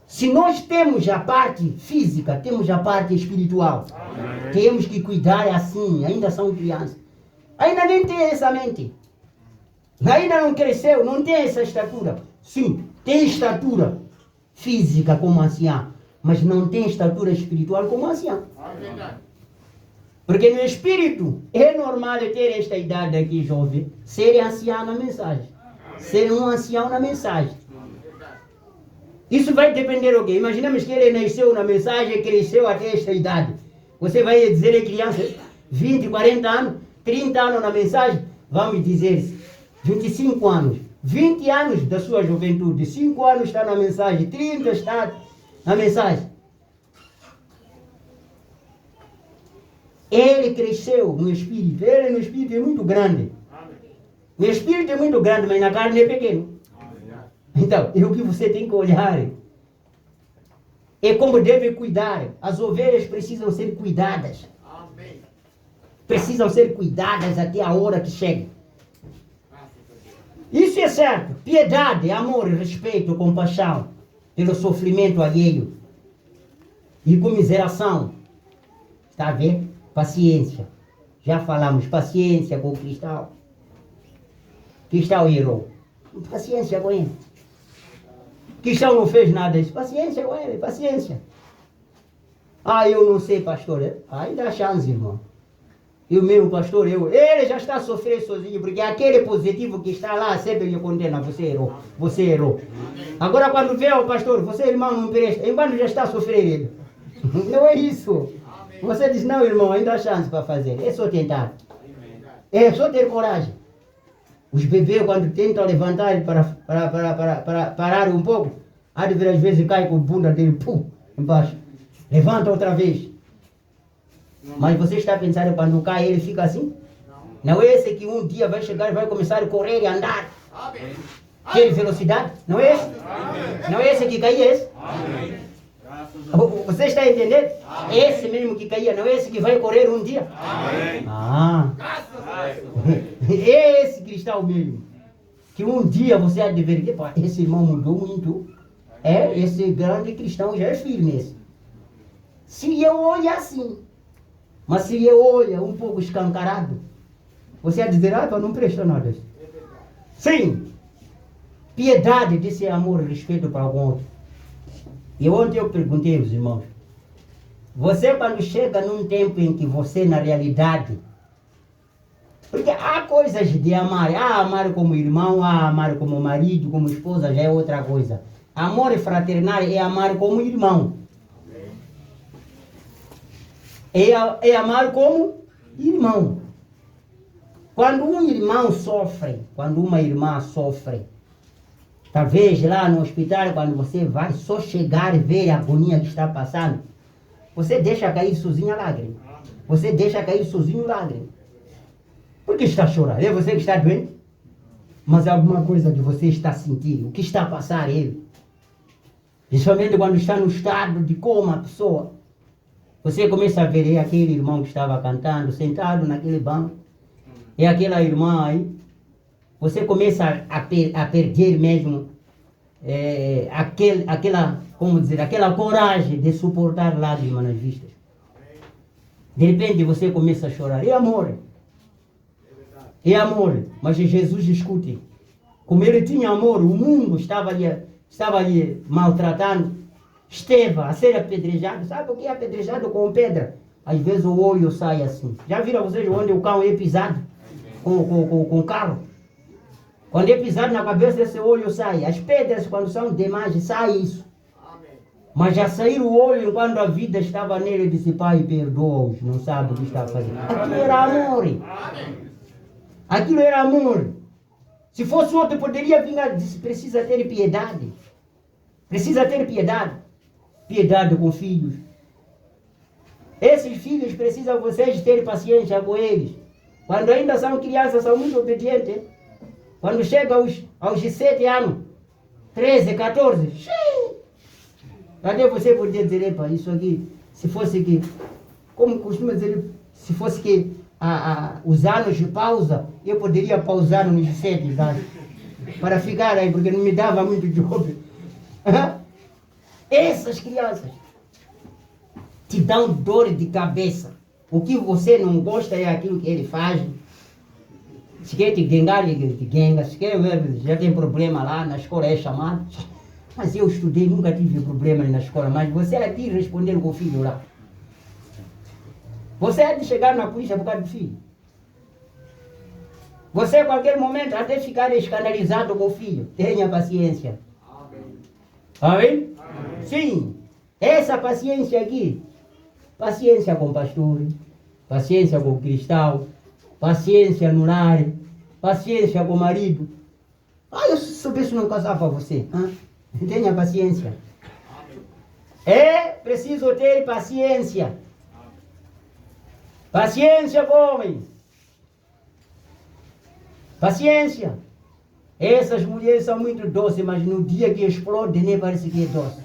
Se nós temos a parte física, temos a parte espiritual. Temos que cuidar assim, ainda são crianças. Ainda nem tem essa mente. Ainda não cresceu, não tem essa estatura. Sim, tem estatura física como ancião, mas não tem estatura espiritual como ancião. Porque no espírito é normal ter esta idade aqui, jovem, ser ancião na mensagem. Ser um ancião na mensagem. Isso vai depender do quê? Imaginemos que ele nasceu na mensagem e cresceu até esta idade. Você vai dizer a criança, 20, 40 anos, 30 anos na mensagem, vamos dizer 25 anos. 20 anos da sua juventude, 5 anos está na mensagem, 30 está na mensagem. Ele cresceu no espírito, ele no espírito é muito grande. No espírito é muito grande, mas na carne é pequeno. Então, é o que você tem que olhar. É como deve cuidar. As ovelhas precisam ser cuidadas. precisam ser cuidadas até a hora que chega. Isso é certo. Piedade, amor, respeito, compaixão pelo sofrimento alheio e comiseração. Está a ver? Paciência. Já falamos, paciência com o cristão. Cristão errou. Paciência com ele. Cristão não fez nada disso. Paciência com ele, paciência. Ah, eu não sei, pastor. Aí dá chance, irmão. E o mesmo pastor, ele já está sofrendo sozinho, porque aquele positivo que está lá sempre lhe condena. Você errou, você errou. Agora quando vê o pastor, você, irmão, não presta. Enquanto já está sofrendo ele. Não é isso. Você diz, não, irmão, ainda há chance para fazer. É só tentar. É só ter coragem. Os bebês, quando tentam levantar para parar um pouco, às vezes cai com a bunda dele, pum, embaixo. Levanta outra vez. Mas você está pensando quando cai, ele fica assim? Não é esse que um dia vai chegar e vai começar a correr e andar? Ter velocidade? Não é esse? Não é esse que caía, esse? Você está entendendo? Esse mesmo que caía, não é esse que vai correr um dia? Ah! É esse cristão mesmo. Que um dia você há de ver, esse irmão mudou muito. Esse grande cristão já é firme esse. Se eu olho assim, mas se eu olho um pouco escancarado, você há de dizer, não presta nada. Sim, piedade desse amor e respeito para o outro. E ontem eu perguntei aos irmãos, você quando chega num tempo em que você na realidade, porque há coisas de amar, amar como irmão, amar como marido, como esposa, já é outra coisa. Amor fraternal é amar como irmão. É amar como irmão. Quando um irmão sofre, quando uma irmã sofre, talvez lá no hospital, quando você vai só chegar e ver a agonia que está passando, você deixa cair sozinho a lágrima. Você deixa cair sozinho a lágrima. Por que está chorando? É você que está doente? Mas alguma coisa que você está sentindo, o que está a passar ele. Principalmente quando está no estado de coma a pessoa. Você começa a ver, aquele irmão que estava cantando, sentado naquele banco. É aquela irmã aí. Você começa a perder mesmo aquela coragem de suportar lágrimas nas vistas. De repente você começa a chorar. É amor. É amor. Mas Jesus discute. Como ele tinha amor, o mundo estava lhe maltratando. Esteva a ser apedrejado. Sabe o que é apedrejado com pedra? Às vezes o olho sai assim. Já viram vocês onde o cão é pisado? Com o carro? Quando é pisado na cabeça, esse olho sai. As pedras, quando são demais, sai isso. Mas já saiu o olho quando a vida estava nele. Disse, Pai, perdoa-os. Não sabe o que está fazendo. Aquilo era amor. Aquilo era amor. Se fosse outro, poderia vir a dizer, precisa ter piedade. Precisa ter piedade. Piedade com filhos. Esses filhos precisam vocês ter paciência com eles. Quando ainda são crianças, são muito obedientes. Quando chega aos 17 anos, 13, 14, cadê você poder dizer, epa, isso aqui, se fosse que, como costuma dizer, se fosse que os anos de pausa, eu poderia pausar nos 17 anos, para ficar aí, porque não me dava muito jogo. Essas crianças te dão dor de cabeça. O que você não gosta é aquilo que ele faz. Se quer te gengar, ele te genga. Se quer ver, já tem problema lá na escola, é chamado. Mas eu estudei, nunca tive problema na escola. Mas você é de responder com o filho lá. Você é de chegar na polícia por causa do filho. Você, a qualquer momento, até ficar escandalizado com o filho. Tenha paciência. Amém? Sim. Essa paciência aqui. Paciência com o pastor. Paciência com o cristão. Paciência no lar. Paciência com o marido. Eu soubesse não casar para você. Tenha paciência. É preciso ter paciência. Paciência com o homem. Paciência. Essas mulheres são muito doces, mas no dia que explode, nem parece que é doce.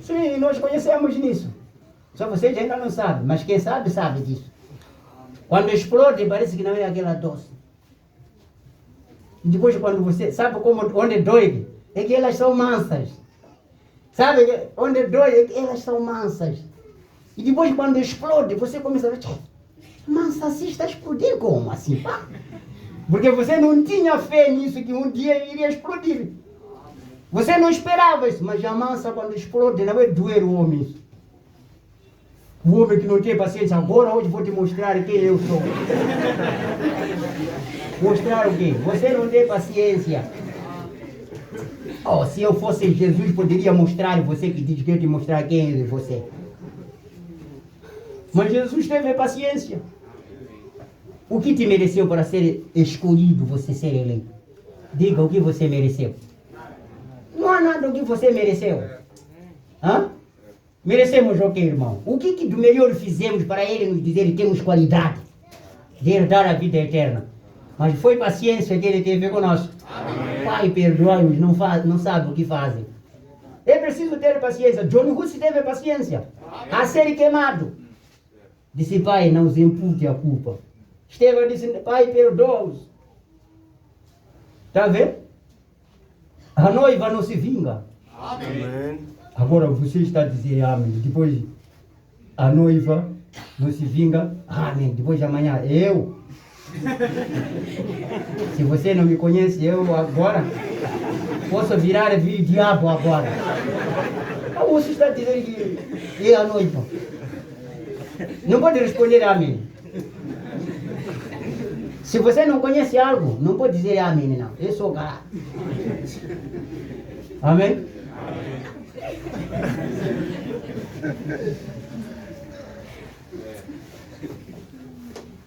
Sim, nós conhecemos nisso. Só vocês ainda não sabem, mas quem sabe, sabe disso. Quando explode, parece que não é aquela doce. Depois, quando você... Sabe onde dói? É que elas são mansas. Sabe onde dói? É que elas são mansas. E depois, quando explode, você começa a ver... Mansa assim, está a explodir como assim? Pá? Porque você não tinha fé nisso, que um dia iria explodir. Você não esperava isso, mas a mansa, quando explode, não é doer o homem isso. O homem que não tem paciência, agora hoje vou te mostrar quem eu sou. Mostrar o quê? Você não tem paciência. Oh, se eu fosse Jesus, poderia mostrar você que diz que eu te mostrar quem é você. Mas Jesus teve paciência. O que te mereceu para ser escolhido, você ser eleito? Diga o que você mereceu. Não há nada o que você mereceu. Hã? Merecemos o que, irmão? O que de melhor fizemos para Ele nos dizer que temos qualidade de herdar a vida eterna? Mas foi paciência que Ele teve conosco. Amém. Pai, perdoai-os, não sabem o que fazem. É preciso ter paciência. John Hus teve paciência. Amém. A ser queimado. Disse, Pai, não os impute a culpa. Estevão disse, Pai, perdoa-os. Está vendo? A noiva não se vinga. Amém. Agora você está a dizer amém. Depois a noiva não se vinga. Amém. Depois de amanhã eu. Se você não me conhece, eu agora posso virar diabo agora. Então você está dizendo que é a noiva. Não pode responder amém. Se você não conhece algo, não pode dizer amém, não. Eu sou cara. Amém?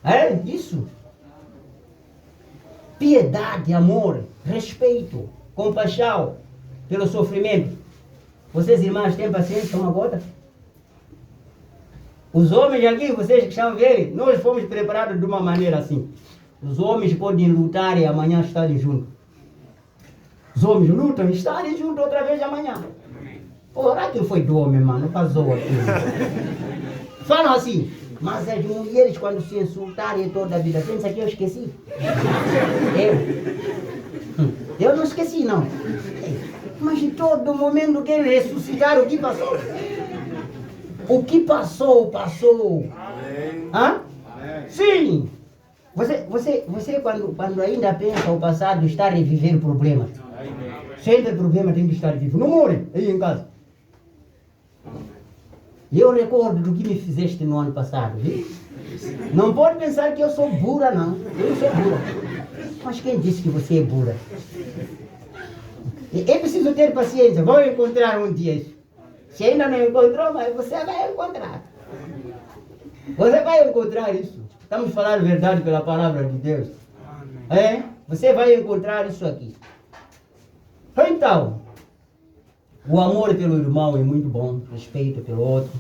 É isso. Piedade, amor, respeito, compaixão pelo sofrimento. Vocês, irmãs, têm paciência uma gota? Os homens aqui, vocês que estão vendo, nós fomos preparados de uma maneira assim. Os homens podem lutar e amanhã estarem juntos. Os homens lutam e estarem juntos outra vez amanhã. Porra, aquilo foi do homem, mano, casou aquilo. Falam assim, mas as mulheres quando se insultarem toda a vida, pensa que eu esqueci? Eu não esqueci, não. Mas em todo momento que eles ressuscitaram, o que passou? O que passou, passou. Hã? Sim. Você quando ainda pensa o passado, está a reviver problemas. Sempre problema tem que estar vivo. Não morre aí em casa. Eu recordo do que me fizeste no ano passado, viu? Não pode pensar que eu sou burra, não. Eu não sou burra. Mas quem disse que você é burra? É preciso ter paciência. Vou encontrar um dia isso. Se ainda não encontrou, mas você vai encontrar. Você vai encontrar isso. Estamos falando a verdade pela palavra de Deus. É? Você vai encontrar isso aqui. Então, o amor pelo irmão é muito bom, respeito pelo outro,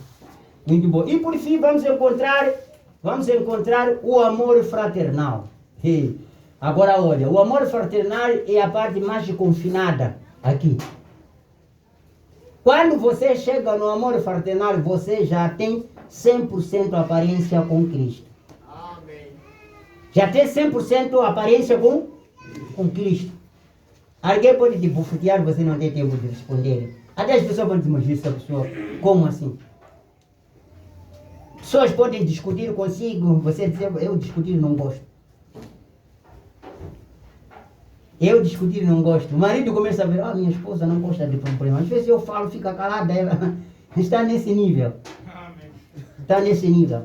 muito bom. E por fim vamos encontrar o amor fraternal. E agora olha, o amor fraternal é a parte mais confinada aqui. Quando você chega no amor fraternal, você já tem 100% aparência com Cristo. Amém. Já tem 100% aparência com Cristo. Alguém pode te bufetear, você não tem tempo de responder. Até as pessoas vão dizer, essa pessoa, como assim? Pessoas podem discutir consigo, você dizer, eu discutir não gosto. Eu discutir não gosto. O marido começa a ver, minha esposa não gosta de problema. Às vezes eu falo, fica calada, ela está nesse nível. Está nesse nível.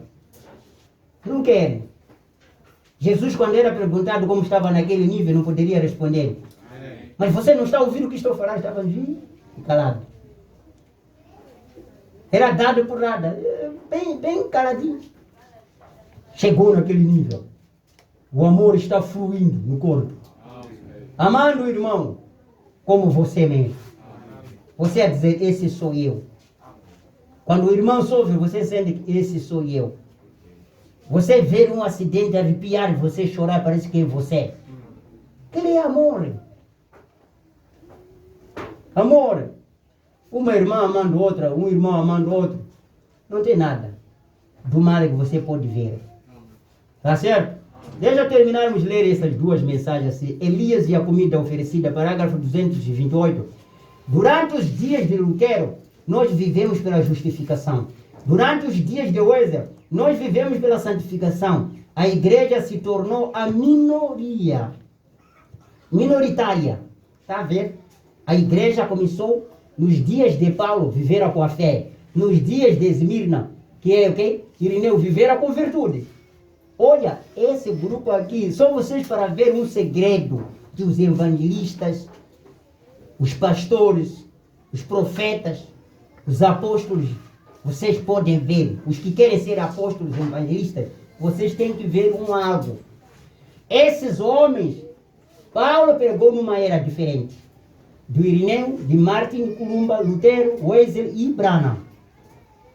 Não querem. Jesus, quando era perguntado como estava naquele nível, não poderia responder. Mas você não está ouvindo o que estou falando? Estava calado. Era dado por nada. Bem caladinho. Chegou naquele nível. O amor está fluindo no corpo. Amando o irmão como você mesmo. Você a dizer, esse sou eu. Quando o irmão sofre, você sente que esse sou eu. Você vê um acidente, arrepiar, você chorar, parece que é você. Aquele é amor. Amor. Uma irmã amando outra, um irmão amando outro. Não tem nada do mal que você pode ver. Tá certo? Deixa terminarmos de ler essas duas mensagens assim. Elias e a comida oferecida, parágrafo 228. Durante os dias de Lutero, nós vivemos pela justificação. Durante os dias de Wesley, nós vivemos pela santificação. A igreja se tornou a minoritária. Está a ver? A igreja começou nos dias de Paulo, viveram com a fé. Nos dias de Esmirna, que é o quê? Irineu, viveram com virtude. Olha, esse grupo aqui, só vocês para ver um segredo que os evangelistas, os pastores, os profetas, os apóstolos, vocês podem ver, os que querem ser apóstolos evangelistas, vocês têm que ver algo. Esses homens, Paulo pregou numa era diferente. Do Irineu, de Martin, Columba, Lutero, Wesley e Branham.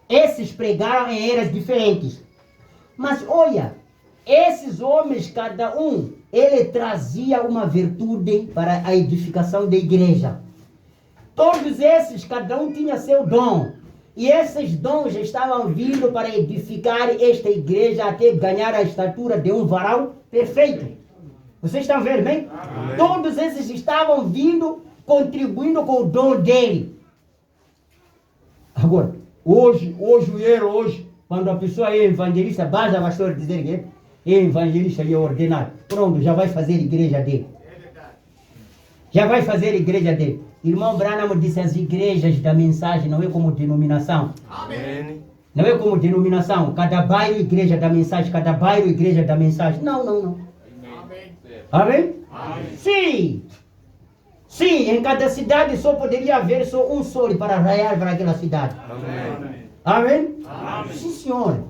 Esses pregaram em eras diferentes. Mas olha, esses homens, cada um, ele trazia uma virtude para a edificação da igreja. Todos esses, cada um tinha seu dom. E esses dons estavam vindo para edificar esta igreja até ganhar a estatura de um varal perfeito. Vocês estão vendo bem? Amém. Todos esses estavam vindo, contribuindo com o dom dele. Agora, hoje, quando a pessoa é evangelista, basta o pastor dizer que é evangelista e é ordenado. Pronto, já vai fazer a igreja dele. Já vai fazer a igreja dele. Irmão Branham disse, as igrejas da mensagem não é como denominação. Amém. Não é como denominação. Cada bairro, igreja da mensagem. Cada bairro, igreja da mensagem. Não. Amém. Amém? Amém? Sim. Sim, em cada cidade só poderia haver só um sol para raiar para aquela cidade. Amém. Amém? Amém? Sim, senhor.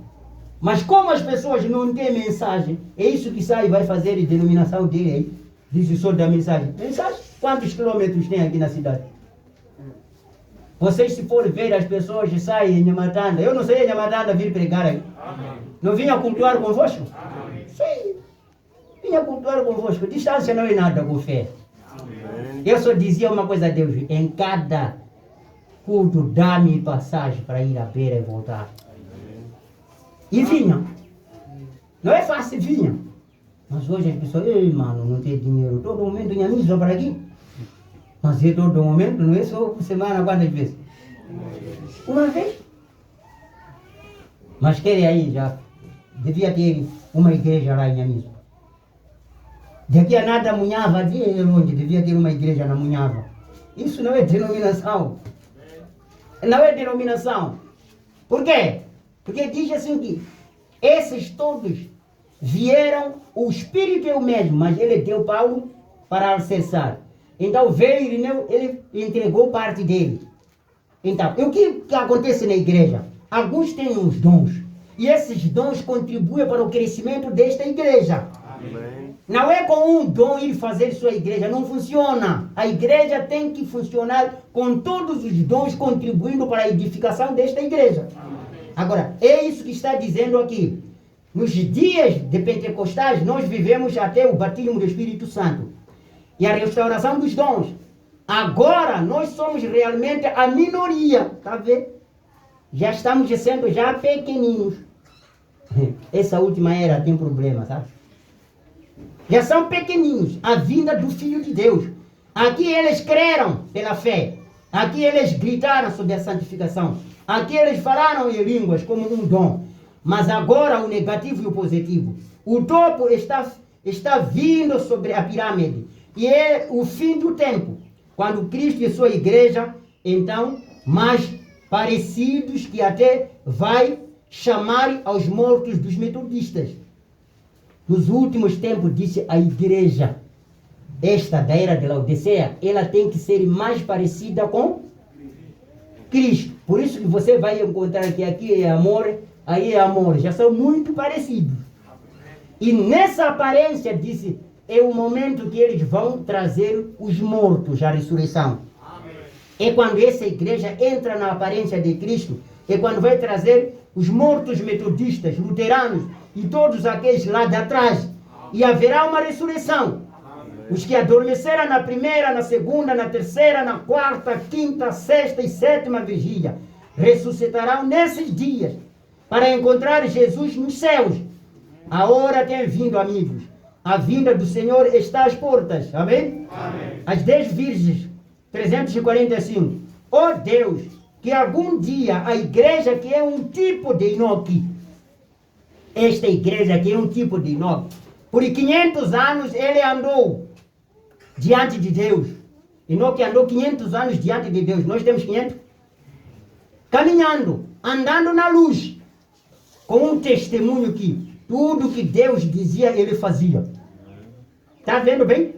Mas como as pessoas não têm mensagem, é isso que sai vai fazer a denominação dele aí. Diz o sol da mensagem. Mensagem? Quantos quilômetros tem aqui na cidade? Vocês se forem ver, as pessoas saem em Nhamatanda. Eu não sei em Nhamatanda vir pregar aí. Amém. Não vinha cultuar convosco? Amém. Sim. Vinha cultuar convosco. Distância não é nada com fé. Amém. Eu só dizia uma coisa a Deus. Em cada culto, dá-me passagem para ir à beira e voltar. Amém. E vinha. Não é fácil, vinha. Mas hoje as pessoas, ei mano, não tem dinheiro. Todo momento tinha missa para aqui. Mas é todo momento, não é só por semana, quantas vezes? Uma vez. Mas querem aí já. Devia ter uma igreja lá em Amiso. Daqui a nada Munhava, longe, devia ter uma igreja na Munhava. Isso não é denominação. Não é denominação. Por quê? Porque diz assim que esses todos vieram, o Espírito é o mesmo, mas ele deu Paulo para alicerçar. Então veio Irineu, ele entregou parte dele. Então, o que acontece na igreja? Alguns têm os dons. E esses dons contribuem para o crescimento desta igreja. Amém. Não é com um dom ir fazer sua igreja, não funciona. A igreja tem que funcionar com todos os dons contribuindo para a edificação desta igreja. Amém. Agora, é isso que está dizendo aqui. Nos dias de Pentecostais, nós vivemos até o batismo do Espírito Santo e a restauração dos dons. Agora, nós somos realmente a minoria, tá vendo? Já estamos sendo já pequeninos. Essa última era tem problema, sabe? Já são pequeninos, a vinda do Filho de Deus. Aqui eles creram pela fé. Aqui eles gritaram sobre a santificação. Aqui eles falaram em línguas como um dom. Mas agora o negativo e o positivo. O topo está vindo sobre a pirâmide. E é o fim do tempo. Quando Cristo e sua igreja, então, mais parecidos que até vai chamar aos mortos dos metodistas. Nos últimos tempos, disse a igreja, esta da era de Laodiceia, ela tem que ser mais parecida com Cristo. Por isso que você vai encontrar que aqui é amor, aí é amor. Já são muito parecidos. E nessa aparência, disse, é o momento que eles vão trazer os mortos à ressurreição. É quando essa igreja entra na aparência de Cristo, é quando vai trazer os mortos metodistas, luteranos e todos aqueles lá de trás. E haverá uma ressurreição. Os que adormeceram na primeira, na segunda, na terceira, na quarta, quinta, sexta e sétima vigília ressuscitarão nesses dias para encontrar Jesus nos céus. A hora tem vindo, amigos. A vinda do Senhor está às portas. Amém? Amém. As 10 virgens, 345. Ó Deus, que algum dia a igreja que é um tipo de Enoque, esta igreja que é um tipo de Enoque, por 500 anos ele andou diante de Deus. Enoque andou 500 anos diante de Deus. Nós temos 500? Caminhando, andando na luz, com um testemunho que tudo que Deus dizia, ele fazia. Está vendo bem?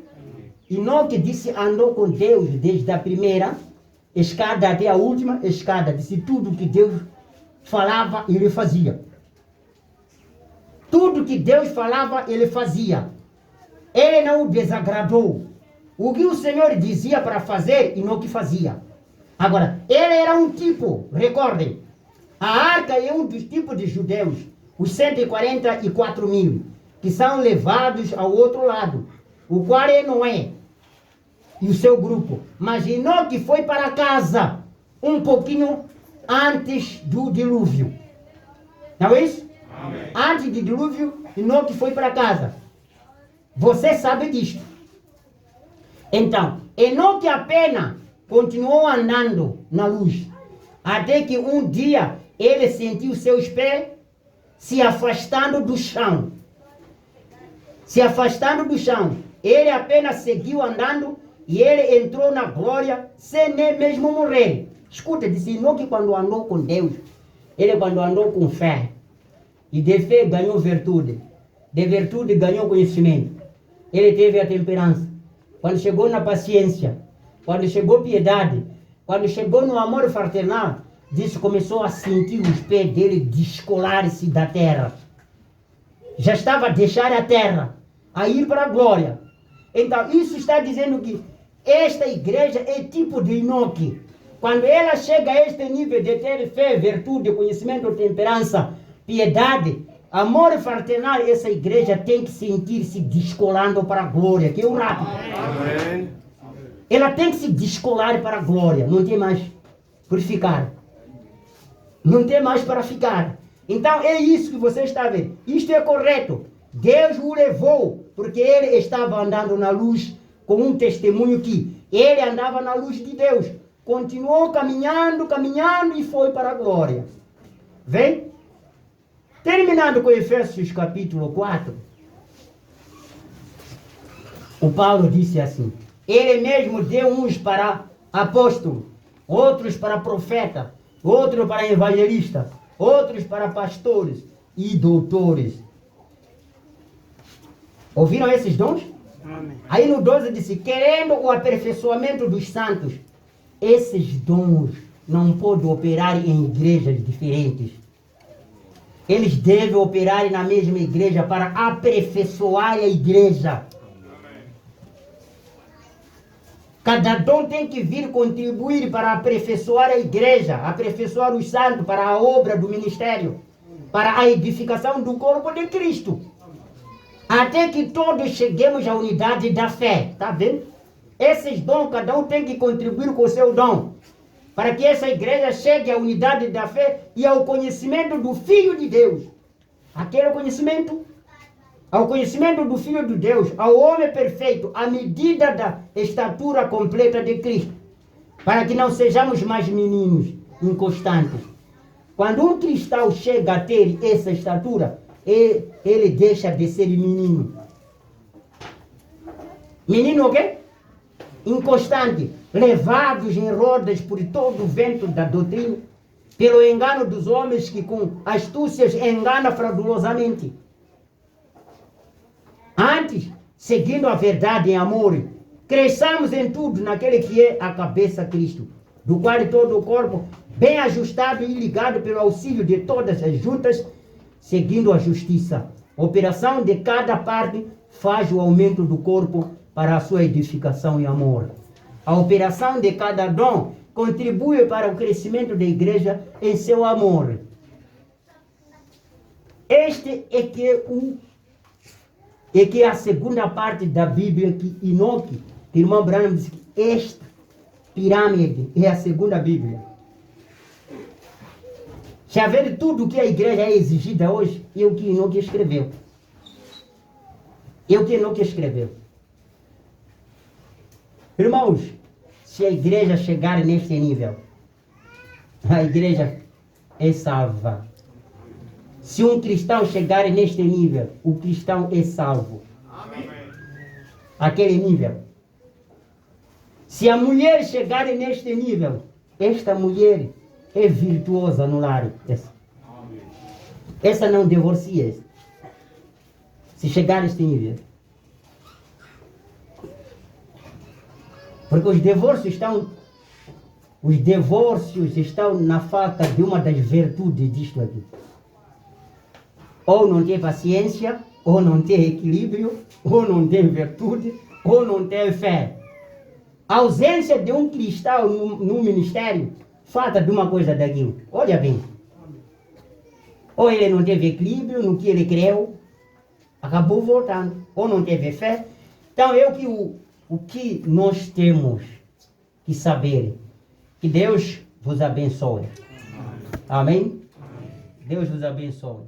Enoque disse, andou com Deus desde a primeira escada até a última escada. Disse tudo que Deus falava, ele fazia. Tudo que Deus falava, ele fazia. Ele não o desagradou. O que o Senhor dizia para fazer, Enoque fazia. Agora, ele era um tipo, recordem, a arca é um dos tipos de judeus, os 144 mil, que são levados ao outro lado, o qual é Noé e o seu grupo. Mas Enoque foi para casa um pouquinho antes do dilúvio. Não é isso? Amém. Antes do dilúvio, Enoque foi para casa. Você sabe disto. Então, Enoque apenas continuou andando na luz, até que um dia ele sentiu seus pés se afastando do chão. Se afastando do chão. Ele apenas seguiu andando e ele entrou na glória sem nem mesmo morrer. Escuta, disse Enoque quando andou com Deus, ele quando andou com fé, e de fé ganhou virtude, de virtude ganhou conhecimento. Ele teve a temperança. Quando chegou na paciência, quando chegou piedade, quando chegou no amor fraternal, disse, começou a sentir os pés dele descolar-se da terra. Já estava a deixar a terra, a ir para a glória. Então, isso está dizendo que esta igreja é tipo de Enoque. Quando ela chega a este nível de ter fé, virtude, conhecimento, temperança, piedade, amor fraternal, essa igreja tem que sentir-se descolando para a glória, que é o rapto. Amém. Ela tem que se descolar para a glória, não tem mais por ficar. Não tem mais para ficar. Então é isso que você está vendo. Isto é correto. Deus o levou, porque ele estava andando na luz, com um testemunho que ele andava na luz de Deus. Continuou caminhando, caminhando e foi para a glória. Vem? Terminando com Efésios capítulo 4, o Paulo disse assim, ele mesmo deu uns para apóstolo, outros para profeta, outros para evangelista, outros para pastores e doutores. Ouviram esses dons? Amém. Aí no 12 disse, querendo o aperfeiçoamento dos santos, esses dons não podem operar em igrejas diferentes. Eles devem operar na mesma igreja para aperfeiçoar a igreja. Cada dom tem que vir contribuir para aperfeiçoar a igreja, aperfeiçoar os santos para a obra do ministério, para a edificação do corpo de Cristo. Até que todos cheguemos à unidade da fé. Está vendo? Esses dons, cada um tem que contribuir com o seu dom, para que essa igreja chegue à unidade da fé e ao conhecimento do Filho de Deus. Aquele conhecimento, ao conhecimento do Filho de Deus, ao homem perfeito, à medida da estatura completa de Cristo, para que não sejamos mais meninos inconstantes. Quando um cristão chega a ter essa estatura, ele deixa de ser menino. Menino o quê? Inconstante, levados em rodas por todo o vento da doutrina, pelo engano dos homens que com astúcias enganam fraudulosamente. Antes, seguindo a verdade em amor, cresçamos em tudo naquele que é a cabeça Cristo, do qual todo o corpo, bem ajustado e ligado pelo auxílio de todas as juntas, seguindo a justiça. A operação de cada parte faz o aumento do corpo para a sua edificação e amor. A operação de cada dom contribui para o crescimento da igreja em seu amor. Este é que é a segunda parte da Bíblia que Enoque, que o irmão Branham disse que esta pirâmide é a segunda Bíblia. Já vê tudo o que a igreja é exigida hoje e o que Enoque escreveu. É o que Enoque escreveu. Irmãos, se a igreja chegar neste nível, a igreja é salva. Se um cristão chegar neste nível, o cristão é salvo. Aquele nível. Se a mulher chegar neste nível, esta mulher é virtuosa no lar. Essa não divorcia. Se chegar neste nível. Porque os divórcios estão na falta de uma das virtudes disto aqui. Ou não tem paciência, ou não tem equilíbrio, ou não tem virtude, ou não tem fé. A ausência de um cristão no ministério falta de uma coisa daquilo. Olha bem. Ou ele não teve equilíbrio no que ele creu, acabou voltando. Ou não teve fé. Então o que nós temos que saber? Que Deus vos abençoe. Amém? Deus vos abençoe.